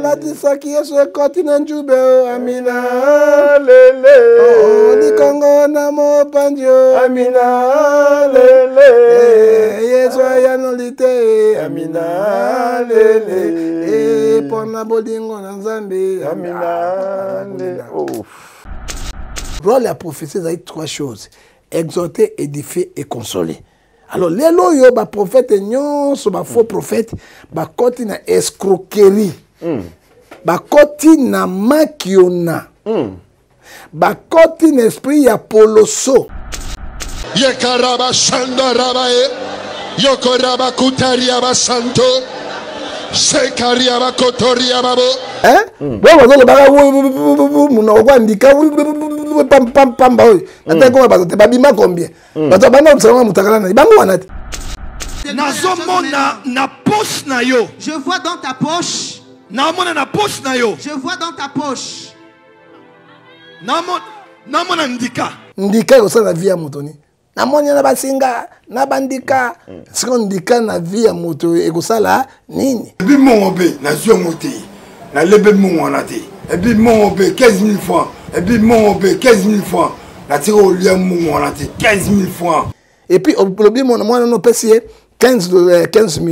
La disaki yeso kotina njube amina lele likongo na mopanjo amina lele yeso yanolite amina lele pona bolingo na nzambe amina lele. Rôle la prophétie c'est trois choses: exhorter, édifier et consoler. Alors les loyo ba prophète nyonso ba faux prophète ba koti na escroquerie. Bakoti na makiona. Bakoti na esprit ya poloso. Yekaraba shanda rabae. Yokoraba kutaria basanto. Sekaria bakotoria babo. Hein? Bon, bazolo baka muna kwandika pam pam pam ba. Ata ko bazote babima combien? Bato bana msanga mutakala na bango wanati. Nazomona na poche na yo. Je vois dans ta poche. Na poche na yo. Je vois dans ta poche. Namona ndika. Ndika ko sa vie ya motoni. Namoni na basinga na bandika. Siko ndika na vie ya moto ekosala nini? Ebi mongobe na zio moti. Na lebe mongonate. Ebi mongobe 15 000 francs. Ebi mongobe 15 000 francs. Na tiro lia mongonate 15 000 francs. Et puis au problème moi non payé 15 000. 15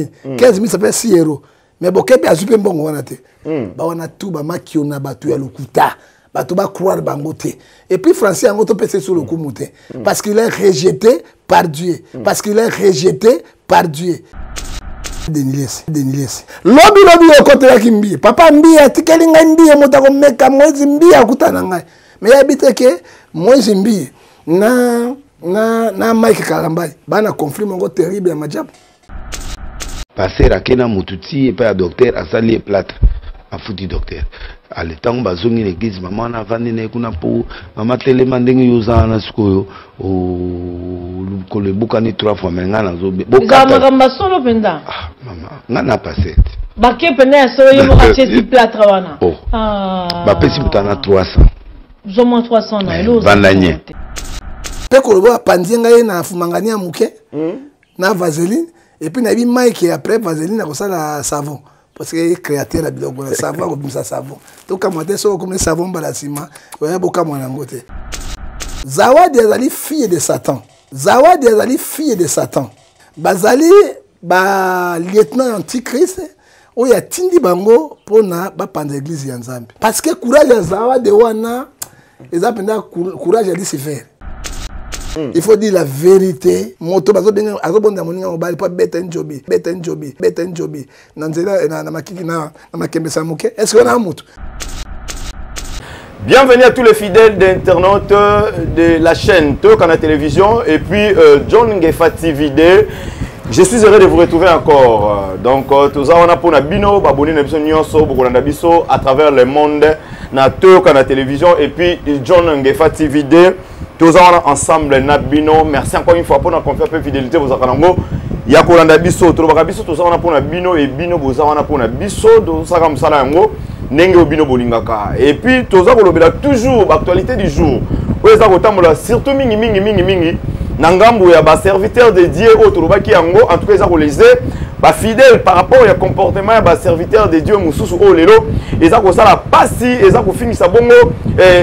000 ça fait 6 euros. Mais bon, qu'est-ce que tu as bon on a été? Bah on a tout, bah maki on a battu à l'okuta, bah tu vas croire bangoté. Et puis français en gros passer sur le coup monté, parce qu'il est rejeté par Dieu, parce qu'il est rejeté par Dieu. Denilesi. Lobi au côté la kimbi. Papa mbi atikeli ngambi motako meka mwezi mbi akutana ngai. Mais habite que mwezi mbi na Mike Kalambai, bana conflit mongo terrible ya majabu. Passer à Kena Moutouti et pas à docteur à sali et plâtre à foutu docteur. À l'état où bazongi l'église maman na vandi na kuna po maman tele mandenge yoza na sikoyo o ko le bukani 3 fois mais ngana zo bokata ngamba solo penda ah maman ngana passer baké penda solo yemo kache si plâtre wana oh ba pesi mutana 300 zo moins 300 na elo bandanye pe ko lo pandi ngai na fumangania muke na vaseline. Et puis, il y a un Mike qui après vaseline a ça la savon. Parce qu'il est créateur de la savon, comme ça savon. Donc, quand on a comme savon, balasima, il y a beaucoup de côté. Zawadi est fille de Satan. Zawadi est fille de Satan. Bazali, lieutenant antichrist, où il y a Tindi Bango pour na pendre l'église Yanzambi. Parce que courage à Zawadi, ils ont courage à se faire. Il faut dire la vérité. Moto bazo benga azobonda moninga mobali pa beta njobi. Nanzela na makiki na makembesa muke. Est-ce qu'on a mutu? Bienvenue à tous les fidèles d'internautes de la chaîne Tokana Télévision et puis John Ngefa TV. Je suis heureux de vous retrouver encore. Donc, tout ça, on a pour Nabino, Baboni Nabiso Nyonso, Bokola Nabiso, à travers le monde, na Tokana Télévision et puis John Ngefa TV. Tous ensemble Nabino, merci encore une fois pour notre confiance et fidélité. Vous avez il y a Kolanda Biso, Trobabiso, tout ça on a pour Nabino et Bino, vous avez pour Nabiso, tout ça comme ça là, Nenge Bino Bolingaka. Et puis tout ça, vous avez toujours l'actualité du jour. Vous avez surtout mingi. Nangambo ya ba serviteur de Dieu au Troubaki Yango, en tout cas, ils ont réalisé. Ba fidèle par rapport au comportement ba serviteur de Dieu mususu o lelo eza ko sala pasi eza ko finisa bongo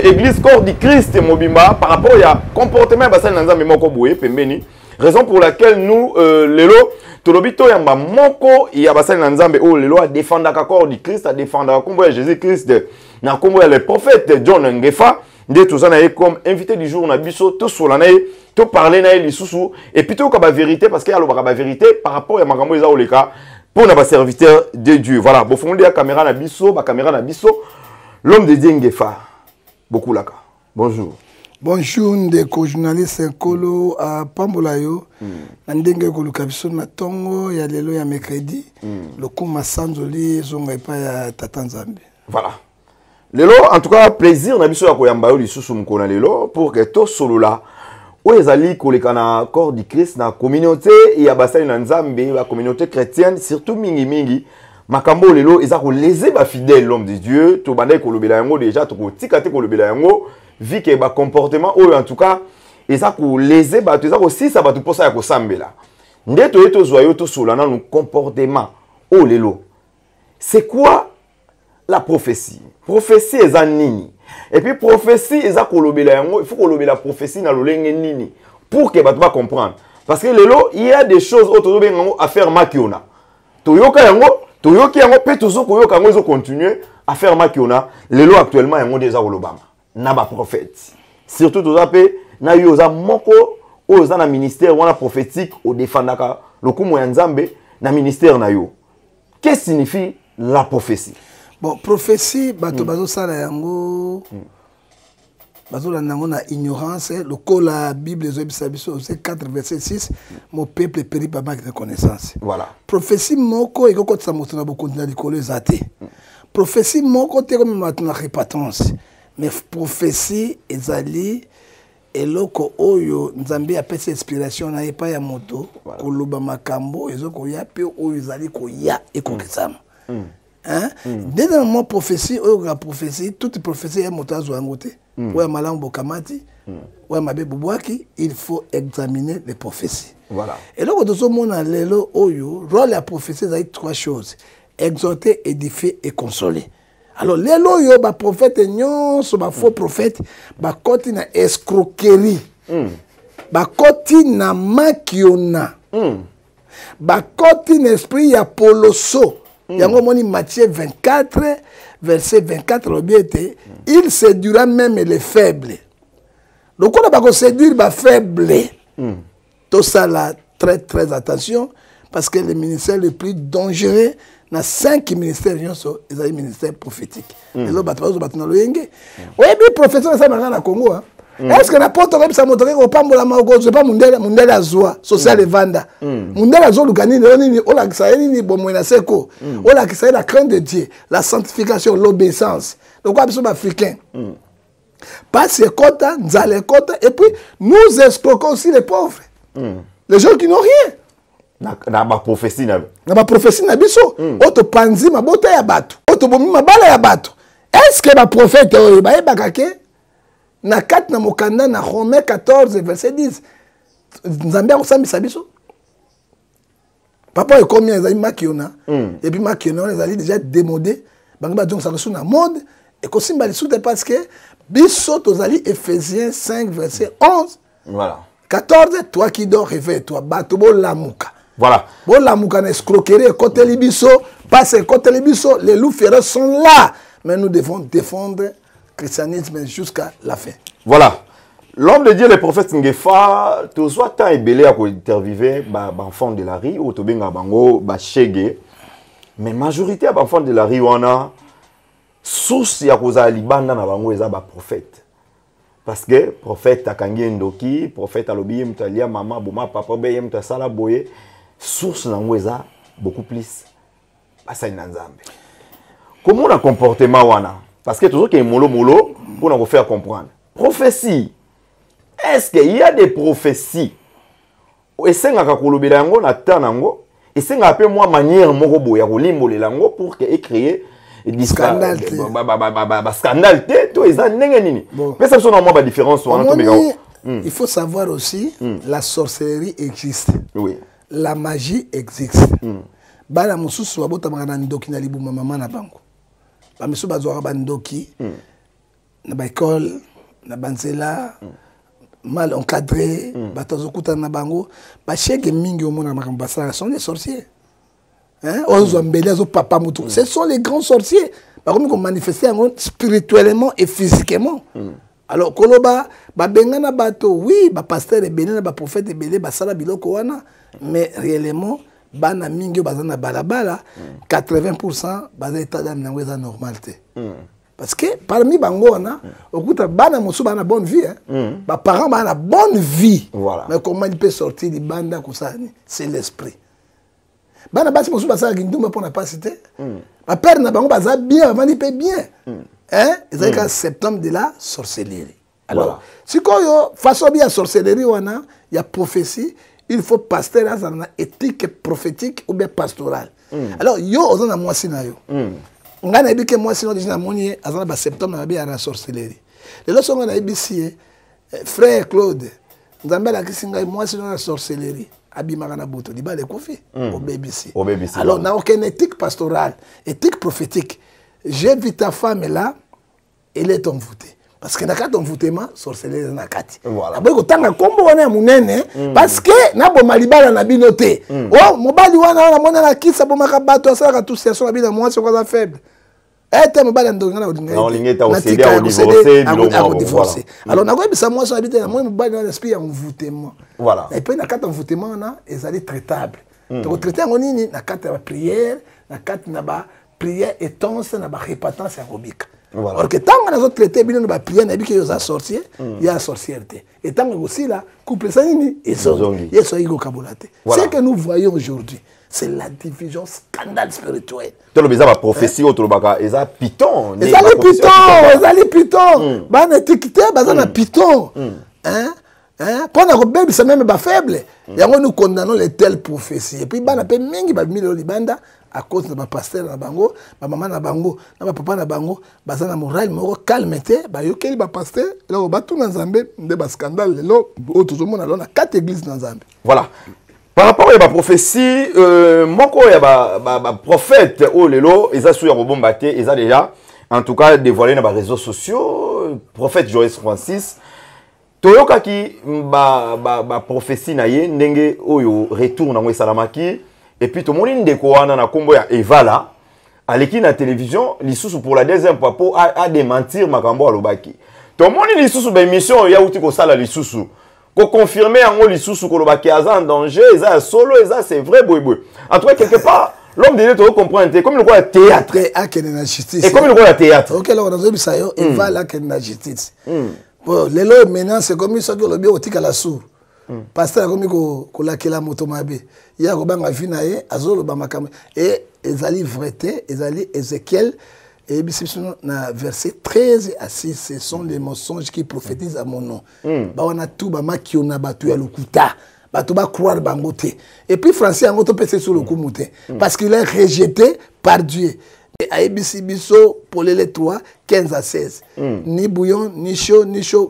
église corps du Christ mobimba par rapport au comportement ba sala nzambe moko boye pembeni raison pour laquelle nous lelo tolobito yamba moko ya ba sala nzambe o lelo a défendre ka corps du Christ a défendre kombo ya Jésus Christ na kombo ya le prophète John Ngefa nde tozana comme invité du jour na biso to solana to parler na lisusu et plutôt ka ba vérité parce qu'il y a la vérité par rapport à makambo eza oleka pour na ba serviteur de Dieu. Voilà, bo fondé la caméra na biso, ba caméra na biso, l'homme de Dieu Ngefa. Beaucoup laka. Bonjour. Bonjour ndeko journaliste Nkolo à Pambolayo. Ndenge ko lukabiso na tongo ya lelo ya mercredi. Le kuma sanzoli zonga pa ya Tata Nzambe. Voilà. Lelo en tout cas plaisir na biso ya koyamba yo lisusu mkona lelo pour que to solo là où ezali koleka na corps du Christ na communauté ya basali na Nzambe la communauté chrétienne surtout mingi makambo lelo eza ko léser ba fidèle l'homme de Dieu to bandai ko lobela yango déjà to ko tikate ko lobela yango vu que ba comportement ou en tout cas eza ko léser ba to eza ko sisa ba to posa ya ko sambela ndeto eto zoyo to solo na no comportement o lelo c'est quoi la la prophétie. Prophétie est un nini. Et puis prophétie est un kolobela. Il faut que la prophétie na lolenge nini pour que tu vas comprendre. Parce que lelo il y a des choses autour de à faire makiona. Toyoka yango, toyoki yango pe tozo koyoka yango zo continuer à faire makiona. Lelo actuellement yango déjà kolobanga. Na ba prophète. Surtout toza pe na yoza moko oza na ministère wana prophétique au défendaka lokumu ya Nzambe na ministère na yo. Qu'est-ce que signifie la prophétie? Bon, prophétie, bato bazo sala yango, bazo la nango na ignorance. Le col la Bible c'est 4 verset 6. Mon peuple périt par manque de connaissance. Voilà. Prophétie moko et quand ça monte na beaucoup de l'école zate. Prophétie moko te comme maintenant répétance. Mais prophétie ezali eloko oyo Nzambe apesa inspiration na epa ya moto koloba makambo ezoko ya pe oyo ezali ko ya ekokisama. Hein? Dès le moment prophétie, la prophétie, toute prophétie est montée à Zouangote. Ou à Malam Bokamati, ou à Mabé Boubouaki, il faut examiner les prophéties. Voilà. Et là, dans ce monde, le rôle de la prophétie, il y a 3 choses: exhorter, édifier et consoler. Alors, les loyo, les prophètes, les faux prophètes, les côtés na escroquerie, les côtés na makiona, les côtés na esprit ya poloso. Yango moni Matthieu 24, verset 24, il séduira même les faibles. Donc on va séduire les faibles. Tout ça là, très très attention, parce que le ministère le plus dangereux, dans 5 ministères, ils ont des ministères prophétiques. Et là, oui, mais professeur, ça m'a au Congo. Est-ce que n'importe quoi ça montre que pas mon amago c'est pas mundela azwa social vanda mundela azwa lukani nini ola kisaeli ni bomo na seko ola kisaeli la crainte de Dieu, la sanctification, l'obéissance. Donc quoi besoin africain passe kota nzale kota et puis nous escroquons aussi les pauvres, les gens qui n'ont rien na ba prophétie na biso auto panzi mabota ya bato auto bomi mabala ya bato. Est-ce que ba prophète ba yebaka ke na 4 na mokanda na Romains 14 verset 10 Nzambe akosambisa biso papa et combien ezali makiona et puis makiona on ezali déjà démodé bango ba donc ça reçu na mode et kosimba lisu parce que biso tozali Ephésiens 5 verset 11 voilà 14 toi qui dors réveille-toi bato bo lamuka voilà bo lamuka na escroquerie côté libiso parce que côté libiso les loups féroces sont là mais nous devons défendre christianisme jusqu'à la fin. Voilà. L'homme de Dieu, le prophète Ngefa, tout soit tant ébélé à interviewer enfants de la rue ou to benga bango ba shege. Mais majorité à enfants de la rue wana source ya koza libanda na bango eza ba prophète. Parce que prophète akangi ndoki, prophète alobi mtalia mama boma papa be mta sala boye, source nango eza beaucoup plus basa ina Nzambe. Comment on a comportement wana? Parce que toujours qu'il y a molo pour nous faire comprendre. Prophétie. Est-ce qu'il y a des prophéties? Et c'est nga kolobela yango na tanango. Et c'est nga peu moi manière moko boya kolimbola lango pour que créer des scandales. Scandale to eza ndenge nini. Mais ça sont normalement ba différence wana to mega. Il faut savoir aussi la sorcellerie existe. Oui. La magie existe. Bala mususu abota mangana ndoki na libu mama na bango. Bamiso bazwaka bandoki na ba école na banzela mal encadré batazo kutana na bango ba cheke mingi au mona makambo basala sont des sorciers. Hein ozo mbele zo papa mutu. Ce sont les grands sorciers. Ba comme manifester spirituellement et physiquement. Alors koloba ba bengana bato oui ba pasteur et belé ba prophète et belé ba sala biloko wana mais réellement bana mingi bazana balabala 80% baza état d'âme na weza normalité parce que parmi bango wana okuta bana mosu bana bonne vie ba parents bana bonne vie voilà. Mais comment il peut sortir di banda kusani c'est l'esprit bana basi mosu basala kindumba pour na pas citer ba père na bango baza bien avant il peut bien hein c'est que septembre de la sorcellerie alors voilà. Si koyo façon bien sorcellerie wana il y a prophétie. Il faut pasteur à une éthique prophétique ou bien pastorale. Alors, yo, on a moi sinayo. On a dit que moi sinon déjà moni à septembre on a bien la sorcellerie. Les leçons on a ici frère Claude. Nous avons la kisinga moi sinon la sorcellerie. Abimaka na boto di ba le kofi au BBC. Alors, on n'a aucune éthique pastorale, éthique prophétique. j'ai vu ta femme là, elle est envoûtée. Parce que dans le cas d'envoûtement, sorcellerie est dans voilà. Après, quand on a combo, on est mounene, parce que na bo malibala na binoté. Oh, mobali wana na mona na kisa bo makabato asala tout ça sur la bino moi c'est quoi faible. Eh te mobali ndonga na ordinaire. Non, lingeta au CD au divorcer, divorcer. Alors na ko bisa moi sur habiter na moi mobali na esprit envoûtement. Voilà. Et puis na carte envoûtement na ezali traitable. Donc traiter en nini na carte de prière, na carte na ba prière et tense na ba répétence aérobique. Voilà. Alors que tant qu'on a traité bien la prière n'a que les sorciers, il y a sorcièreté. Et tant aussi là, couple ça nini et zongi. Il y a kabulate. Ce que nous voyons aujourd'hui, c'est la division scandale spirituel. Tu le la prophétie au Tolobaka, ils ont Python. Ils ont Python, ils ont Python. Bah n'étiqueté, bah on a Python. Hein? Pendant que bébé c'est même pas faible. Et nous condamnons les telles prophéties. Et puis bah on a pas mingi bah mille libanda. À cause de ma pasteur na bango, ma maman na bango, na papa na bango, baza na moral moko calmete, ba yokeli ba pasteur, là ba tout na Nzambe, nde ba scandale là, tout le monde na 4 églises na Nzambe. Voilà. Par rapport à la prophétie, moko ya ba prophète o lelo, ils a su ya bombate, ils a déjà en tout cas dévoilé dans les réseaux sociaux, prophète Joël Francis toyoka ki ba prophétie na ye ndenge oyo retour na salamaki. Et puis tout le monde ndeko wana na kombo ya Eva là, aleki na télévision, lisusu pour la deuxième fois pour a démentir makambo alobaki. Tout le monde lisusu ba émission ya uti ko sala lisusu. Ko confirmer yango lisusu ko lobaki aza en danger, eza solo, eza c'est vrai boy boy. En tout cas quelque part l'homme de Dieu te comprendre comme le roi théâtre. Et comme le roi théâtre. OK là on a vu ça yo, Eva là que na justice. Bon, lelo maintenant c'est comme ça que le bio otika la sou. Pasteur comme ko lakela moto mabe. Ya ko banga vina ye azolo ba makam et ezali vérité, ezali Ézéchiel et bisibino na verset 13 à 6 ce sont les mensonges qui prophétisent à mon nom. Ba wana tout ba makiona batu ya lokuta. Batu ba croire bangote. Et puis français angoto pese sur le kumute parce qu'il est rejeté par Dieu. Et ABC Bisso pour les 3, 15 à 16. Ni bouillon, ni chaud,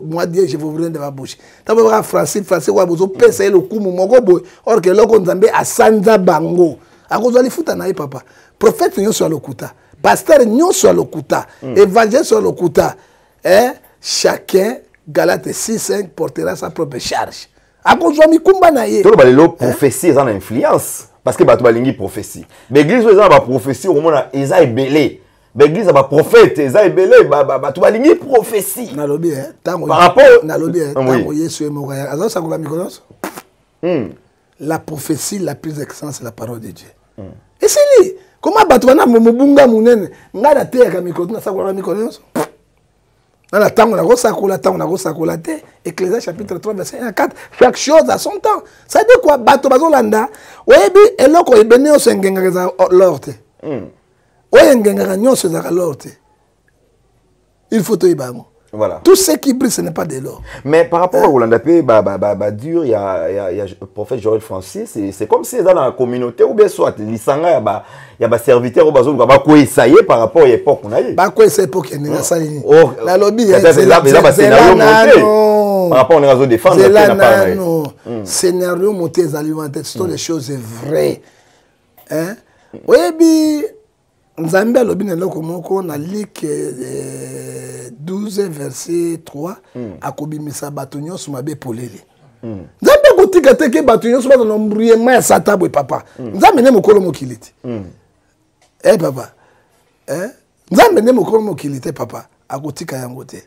moi Dieu, je vous ouvrir de ma bouche. D'abord, français, ou vous pèsez le coup, mon gobo. Or que l'on a à Sanza Bango. À cause de l'ifouta naï papa. Prophète, nous sur le kuta. Pasteur, nous sur le kuta. Évangile sur le kuta. Chacun, Galate 6-5, portera sa propre charge. À cause de l'Ikumba naï. Tout le monde prophétie, ils ont influence. Parce que tu as une prophétie. L'église, ils ont une prophétie, ils ont belé. L'église, ils ont prophète, ils ont belé. Tu as une prophétie. Par rapport la prophétie la plus excellente, c'est la parole de Dieu. Et c'est lui. Comment tu vas mubunga munene? Ngada te ya mikoro na sakola mikoro. Dans la tango na gosakola te. Ecclésiaste chapitre 3 verset 1 à 4. Chaque chose a son temps. Ça dit quoi? Bato bazolanda. Oyebi eloko ebene osengenga za lorte. Oyengenga nyonso za lorte. Il faut toyibamo. Voilà. Tout ce qui brille, ce n'est pas de l'or. Mais par rapport à Rolandapé, dur, il y a le prophète Joël Francis, c'est comme si dans la communauté, ou bien soit, il y a des serviteurs au bazou, ça y est par rapport à l'époque. Par lobby, c'est là, par rapport à la défense, c'est là, non. Scénario monté, ce sont des choses vraies. Oui, bien. Nzambe alobi na loko moko na Luc 12 verset 3 akobimisa bato nyonso mabe polele. Nzambe kotika te ke bato nyonso bato na mbrouillement ya Satan boy papa. Nzambe ne mokolo mokiliti. Papa. Nzambe ne mokolo mokiliti papa akotika yango te.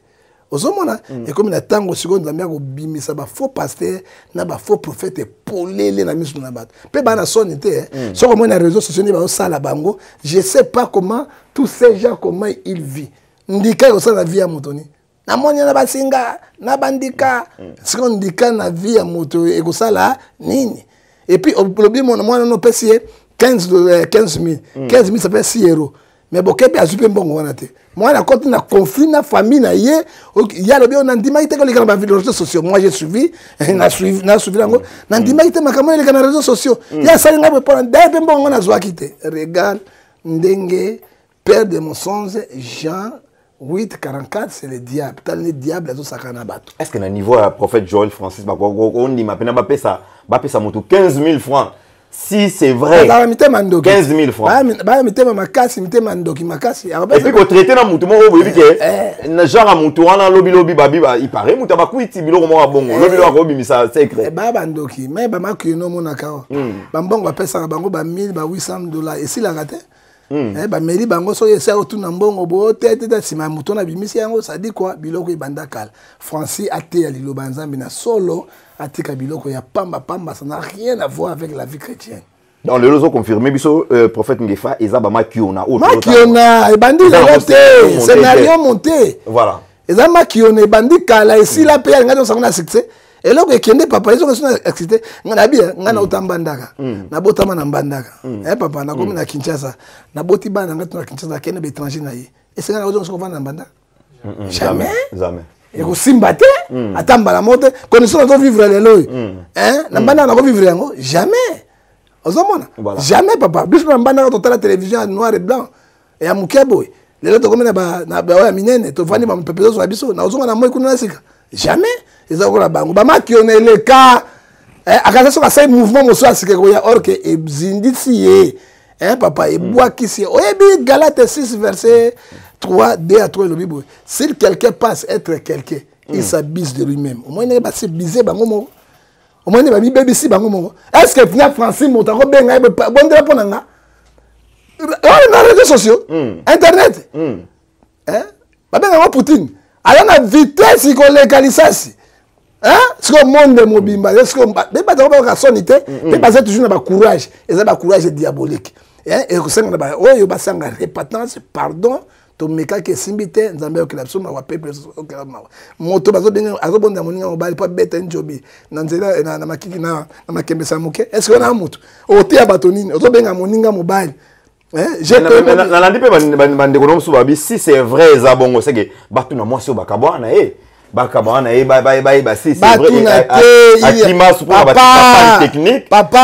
Ozomona et comme na tango siko Nzambe akobimisa ba faux pasteur na ba faux prophète polele na misu na bato. Pe bana soni te so comme na réseaux sociaux ni ba sala bango, je sais pas comment tous ces gens comment ils vivent. Ndika yo sala vie ya motoni. Na monya na basinga na bandika siko ndika na vie ya moto e ko sala nini. Et puis au problème moi no pesier 15 000 ça fait 6 €. Mais bokebi azupe mbongo wana te. Moi na compte na conflit na famille na ye, il y a le bien on ndima ite ko les réseaux sociaux. Moi j'ai suivi, na suivi lango. Na ndima ite makamoni les réseaux sociaux. Il y a ça nga pour ndebe mbongo na zwa kite. Regarde ndenge père de mensonges Jean 8:44 c'est le diable. Tant le diable azo sakana bato. Est-ce que na niveau prophète Joël Francis on dit mapena ba pesa moto 15 000 francs. si c'est vrai 15 000 francs. Et puis qu'on traite dans moutou moko boyebi ke genre à moutou wana lobi babi il paraît moutou ba kuiti biloko moko bongo lobi lo ko bimisa secret. Ba bandoki mais ba makino mona ka. Ba mbongo ba pesa bango ba 1000 ba $800 et si la raté. Ba meli bango so yesa otuna mbongo bo tete sima moutou na bimisi yango ça dit quoi biloko ibanda kala. Francis até ali lo banzambi na solo atika biloko ya pamba ça n'a rien à voir avec la vie chrétienne. Dans les autres confirmé biso prophète Ngefa ezaba makiona makiona e bandi la monté scénario monté voilà ezaba makiona e bandi kala ici la paix ngado sakona succès et là que kende papa ils ont excité ngana bien ngana utambandaka na botama na mbandaka papa na komi na Kinshasa na boti bana ngatu na Kinshasa kende be étranger na ye et c'est ngana ozo sokova na mbandaka jamais et ko simbate atamba la moto connaissons de vivre les lois na mbandaka na ko vivre yango jamais. Voilà. Jamais papa. Bis na mbanda to la télévision noir et blanc. Et à Mukebo. Les autres comme na ba minene to vani ba mpepezo so biso. Na ozonga na moi kuna sika. Jamais. Eza ko la bango. Ba makione le cas. Akaza so ka sai mouvement mo so asike ko ya or que ebzindisi papa e bois qui si. Oyebi Galates 6 verset 3 2 à 3 le Bible. Si quelqu'un passe être quelqu'un, il s'abuse de lui-même. Au moins il va se biser bango mo. Au moins, il va BBC bango. Est-ce que Fina Francis Moutako benga bon drapeau nanga? On a les réseaux sociaux, Internet. Bah benga Poutine. Alors la vitesse il légalisation. Ce que le monde de mobimba, est-ce que mais pas d'avoir sonité, mais pas toujours na courage, et ça ba courage diabolique. Et que ça na ba oyo ba sanga repentance, pardon. To meka ke simbite nzambe ke la soma wa peuple okela mawa moto bazo benga azobonda moninga mobali pa beta njobi na nzela na makiki na makembe samuke est-ce que na mutu ote ya batonini ozobenga moninga mobali j'ai na landi pe bande ko nomsu babi si c'est vrai za bongo c'est que batu na mwasi bakabwana bakabwana ba si c'est vrai akima pour ba technique papa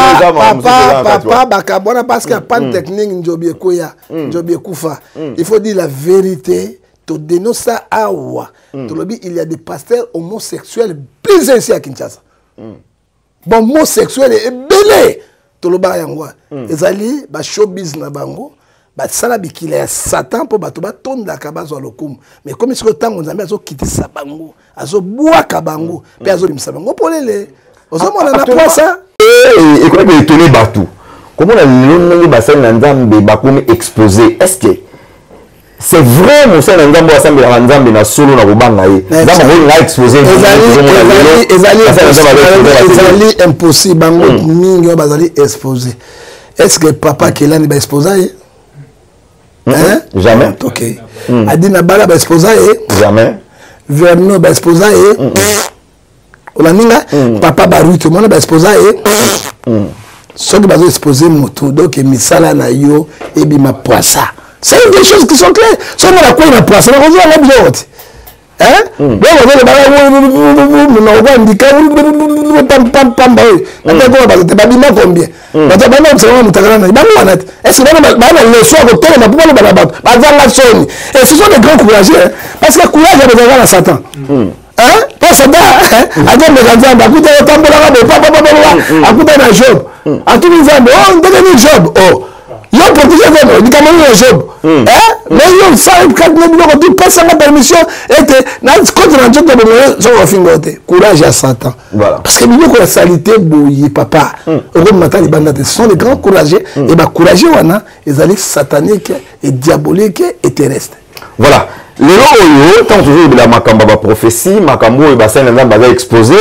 bakabwana parce qu'il y a pas de technique njobi ekoya njobi ekufa il faut dire la vérité to dénonce ça awa to lobi il y a des pasteurs homosexuels plus ici à Kinshasa bon homosexuels et belé to loba yango ezali ba showbiz na bango basala bikila ya Satan po bato batonda kabazo lokumu mais comme ce que tango nzambe azo kitisa bango azo bwaka bango pe azo limisa bango polele ozomona na quoi ça et quoi que étonné batou comment la lelo basala na nzambe bakomi exposé est-ce que c'est vrai mon sala nzambe asambe na nzambe na solo na kobanga ye nzambe na exposé ezali impossible bango mingi bazali exposé est-ce que papa Kelani ba exposé jamais. Ok. Adina Bala va exposer. Jamais. Verno va exposer. Olaninga. Papa Baru tout le monde va exposer. Ce qui va exposer moto donc misala na yo et bima poissa. C'est des choses qui sont claires. Ce qu'on a quoi na poissa. On va la bien. Bon, on va le bala. On va indiquer. Pam. On va babima combien. Bato bana observer mutakana na bango wanati est-ce que bana le soir ko tolo na pouvoir bana bato bazanga soni et ce sont des grands courageux parce que courage bazanga na Satan pas ça adam de nzambe akuta tambola ba papa akuta na Job atu nzambe ndenge ni Job yo protéger vraiment ni kama ni Job mais yo ça quand nous nous dit pas ça la permission était na contre na Job de so fingote courage à Satan voilà parce que nous ko la salité boyi papa au matin les bandes sont les grands courageux et ba courageux wana les alliés sataniques et diaboliques et terrestres voilà les oyo tant toujours de la makamba ba prophétie makambo et bassin na ba exposé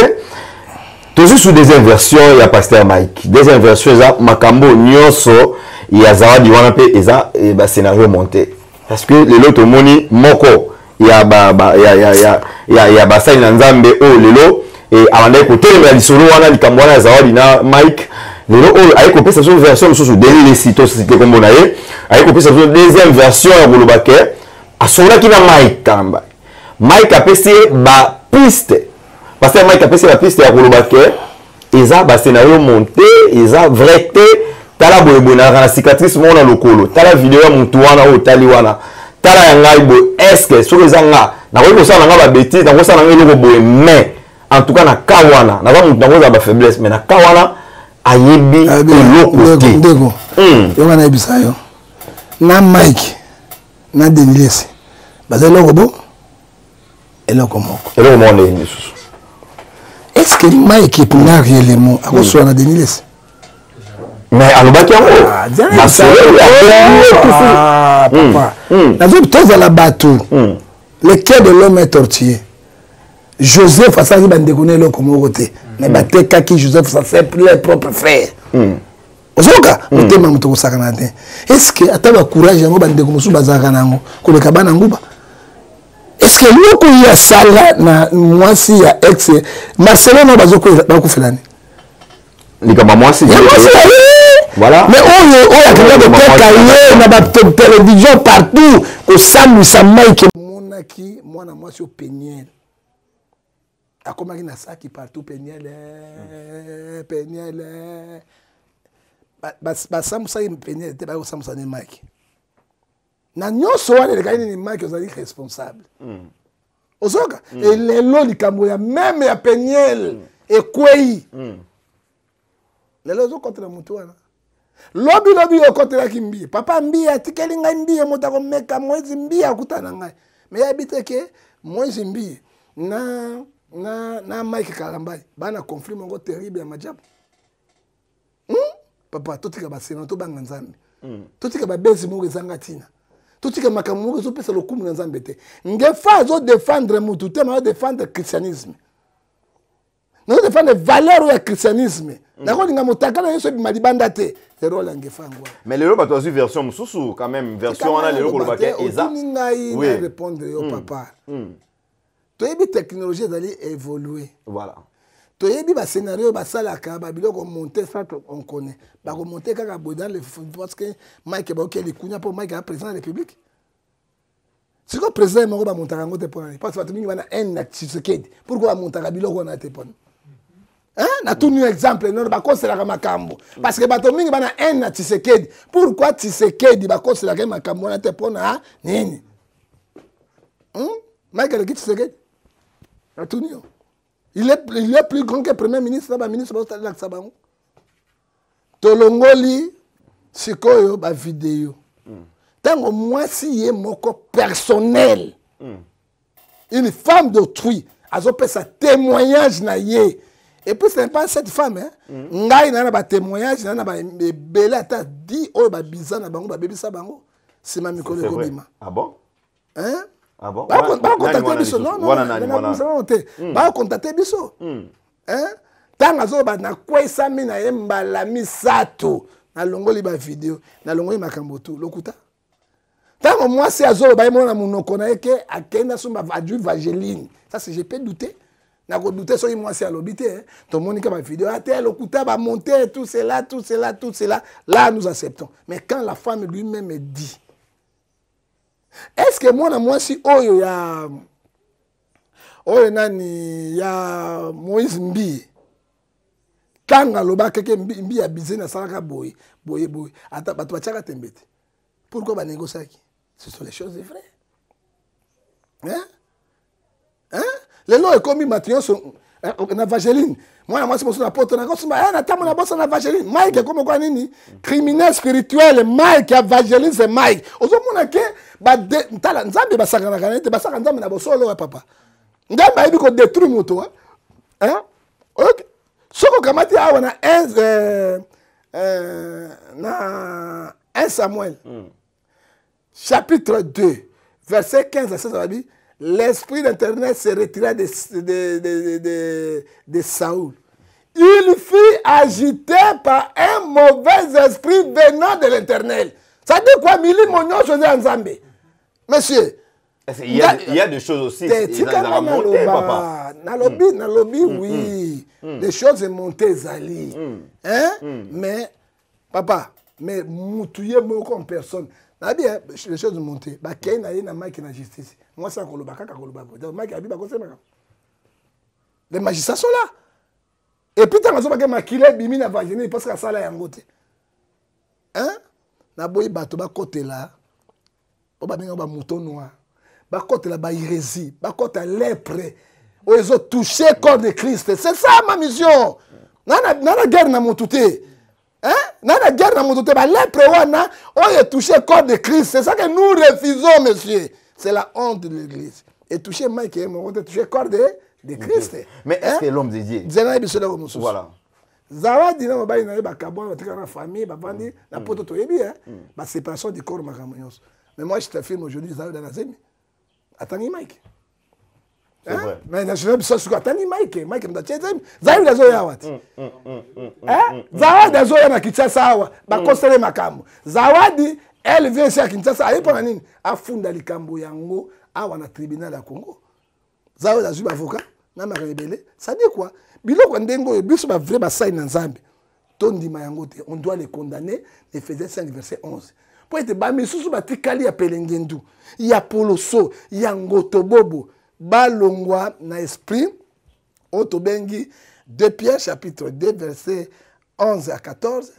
toujours sous des inversions il y a pasteur Mike des inversions za makambo nyonso il y a zawadi wana pe eza et ba scénario monté parce que les loto moni moko il y a bassin na nzambe lelo et avant côté la lisolo wana likambo wana zawadi na Mike lelo ayi kopé ça sur version sous délire les sites cité comme bonaye ayi kopé ça sur deuxième version ya bolobake asona ki na Mike tamba Mike a pesi ba piste parce que Mike a pesi la piste ya bolobake eza ba scénario monté eza vrai té tala boye na la cicatrice mona lokolo tala vidéo ya mutu wana o tali wana tala ya ngai bo est-ce que sur les anga na ko sala nga ba bêtise na ko sala nga loko boye mais en tout cas na kawana na ba mutu na ko za ba faiblesse mais na kawana ayebi eloko ndeko yo wana ebisa yo na Mike na Denilesi baza eloko bo eloko moko est-ce que Mike pour na réellement akosoa na Denilesi mais alobaki yango papa nazo tozala bato le cœur de l'homme est tortillé. Joseph a ça dit bandekone eloko moko te mais batekaki Joseph ça c'est leur propre frère ozoka motema moto kosakana te est-ce que ataba courage yango bandeko mosu bazaka nango koleka bana nguba est-ce que loko ya sala na mwasi ya ex Marcelo no bazoko bakufelani likama mwasi voilà mais on a quelqu'un de teka na ba télévision partout au samu sa Mike monaki mwana mwasi au Peniel akomaki na saki partout Peniel basamusa ye Peniel te bakosamusa ne Mike na nyonso wana elekaki nini Mike ozali responsable ozoka elelo likambo ya meme ya Peniel ekwei lelo ozokontela motu wana lobi okotelaki mbiye papa mbiye atikeli ngai mbiye moto akomeka Moïse mbiye akutana ngai me yayebi te ke Moïse mbiye na Mike Kalambai bana conflit moko terrible ya majabu papa totika basena tobanga nzambe totika babezi moko ezanga ntina totika makambo moko ezopesa lokumu na nzambe te ngefa azodefendre mutu te ma défendre christianisme nazo défendre valeur ya christianisme nakolinga motakala yeso ebima libanda te rôle ngefa ngwa mais lelo bato azwi version mosusu quand même version wana lelo kolobaki eza ngai na répondre yo papa toyebi technologie ezali évoluer voilà toyebi ba scénario basalaka ba biloko monter ça on connaît ba remonter kaka dans le parce que Mike Baoke likunya pour Mike a président de la République c'est quoi président moko ba montaka ngote pour parce que bato bana un Tshisekedi pourquoi montaka biloko na te pona hein na tout un exemple non ba konselaka makambo parce que bato mingi bana un Tshisekedi pourquoi Tshisekedi ba konselaka makambo na te pona nini Mike Tshisekedi na tout nio il est plus grand que premier ministre ba ministre ba stade Sabango tolongoli sikoyo ba vidéo tango mwasi ye moko personnel une femme d'autrui azopesa témoignage na ye et puis ce n'est pas cette femme hein ngai na ba témoignage na ba belé ata di oyo ba bizana bango ba bebisa bango c'est ma mikolo ko bima ah bon hein ah bon ba contacter biso non ba contacter biso hein tanga zo ba na kwesa mina ye mbala misato na longoli ba vidéo na longoli makambo tu lokuta tango mwasi azo ba mona munoko na yeke akenda sumba adu Vageline ça c'est je peux douter na ko douter so mwasi alobité hein to monika ba vidéo até lokuta ba monter tout cela là nous acceptons mais quand la femme lui-même dit est-ce que moi si oyo ya nani ya Moïse Mbi kanga loba keke Mbi ya bizena salaka boy ata bato bachaka tembete pourquoi ba négocier ce sont les choses vraies les lois est comme matrion na Vageline moi c'est mon na poto na kosuma na tamo na bossa na Vageline Mike comme quoi nini criminel spirituel Mike ya Vageline c'est Mike ozomona ke ba tala nzambe basakana kana te basaka nzambe na bosolo papa nzambe ayibi ko détruire moto hein OK soko kamati awa na na 1 Samuel chapitre 2 verset 15 à 16 ça dit l'esprit d'Internet se retira de Saoul. Il fut agité par un mauvais esprit venant de l'Éternel. Ça dit quoi, Mili Mognon, José Nzambe? Monsieur. Il y a des choses aussi. Papa. Nalobi, oui. Des choses montées, Zali. Hein? Mais, papa, mais moutouye moi comme personne. Bien, les choses montées. Bah, qu'il y a une main qui na justice. Moi, ça, les magistrats sont là. Et puis, tu as dit que bimi na vagine parce que ça là yangote. Hein? Na boy bato ba côté là. Ba benga ba mouton noir. Ba côté là ba hérésie, ba côté lèpre. Ils ont touché le corps de Christ. C'est ça ma mission. nana guerre na motu te. Hein? Nana guerre na motu te. Ba lèpre wana, on est touché corps de Christ. C'est ça que nous refusons, monsieur. C'est la honte de l'église. Et toucher Mike, on est touché corps de Christ. Mais est-ce que l'homme de Dieu? Voilà. Zawadi na mobali na ba kabon na na famille ba bandi na poto to yebi ba séparation du corps makamonyos. Mais moi je t'affirme aujourd'hui Zawadi dans la zemi. Attends Mike. C'est vrai. Mais national biso suko attends Mike mda chezemi. Zawadi dazo ya wati. Zawadi dazo ya na Kinshasa hawa ba kosele makambo. Zawadi elle vient ici à Kinshasa ayepo na nini? Afunda likambo yango awa na tribunal ya Congo. Zawadi dazo ba avocat na marebele. Ça dit quoi? Biloko ndengo biso ba vrai ba sai na Nzambe. Tondima yango te, on doit les condamner. Ephésiens 5 verset 11. Pour être ba misusu ba tikali ya pelengendu, ya poloso, ya ngotobobo, ba longwa na esprit. Otobengi 2 Pierre chapitre 2 verset 11 à 14.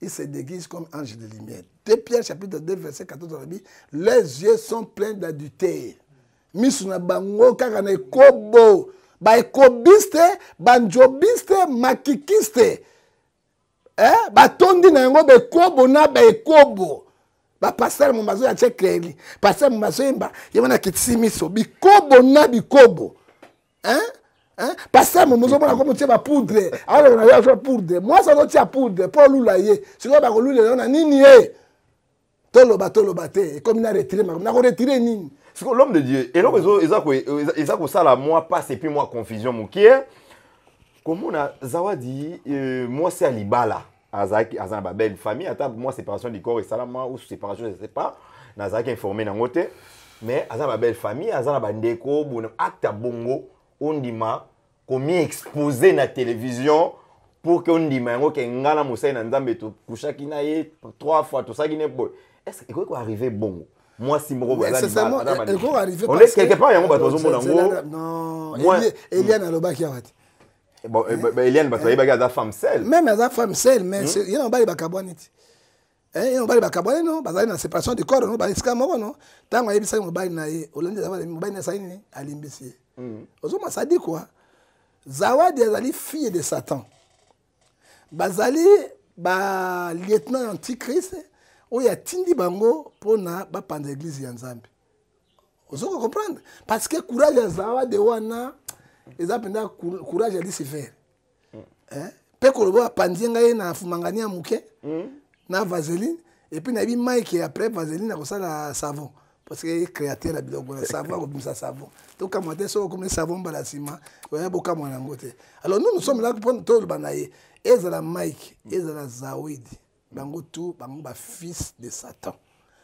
Il se déguise comme ange de lumière. 2 Pierre chapitre 2 verset 14 on dit les yeux sont pleins d'adultère. Misuna bango kaka na kobo. Ba ekobiste, ba njobiste, makikiste. Ba tondi na yango be kobo na ba ekobo. Ba pasteur mumbazo ya chekreli. Pasteur mumbazo yemba, yemana kitimiso. Bi kobo na bi kobo. Pasteur mumbazo mona komo tia ba poudre. Alors na ya poudre. Moi ça doit tia poudre. Pour lula ye. Siko ba ko lula na nini ye. Toloba te. Comme na retirer na ko retirer nini. L'homme de Dieu, et là, ils ont ça là, moi passe et puis moi confusion, mon qui est. Comme on a Zawadi, moi c'est Alibala, Azaki, Azan belle famille, attends, moi séparation du corps et salama ou séparation, je ne sais pas, Nazaki informé dans côté, mais Azan belle famille, Azan bandeko, bon acte bongo, on dit ma, combien exposé na télévision pour qu'on dit ma, que ngala moussa na nzambe to kusha kinaye 3 fois tout ça qui n'est pas. Est-ce qu'il faut arriver bon? Moi, si mon c'est on est quelque part, il y a un bateau non, Eliane a le bac qui a raté. Bon, Eliane, il y a une femme seule. Même une femme seule, mais il y a un bail bacabonite. Il y a un bail bacabonite, non? Parce qu'il y a une séparation du corps, non? Parce qu'il y a un bail, non? Tant qu'il y a un bail, il y a un bail à l'imbécile. Aujourd'hui, ça dit quoi? Zawadi est fille de Satan. Bazali, lieutenant antichrist. Il y a Tindi Bango pour na bapanda l'église ya Nzambe. Vous comprendre? Parce que courage ya Zawadi wana, ils appellent courage ya Lucifer. Pe kolobo apandienga ye na fumangani ya muke, na vaseline, et puis na bi Mike après vaseline na kosala savon. Parce que créateur la biloko na savon comme ça savon. Donc comme on so comme savon balasima, on a beaucoup moins ngote. Alors nous sommes là pour tout le banaye. Ezala Mike, ezala Zawadi. Bango tout, bango ba fils de Satan.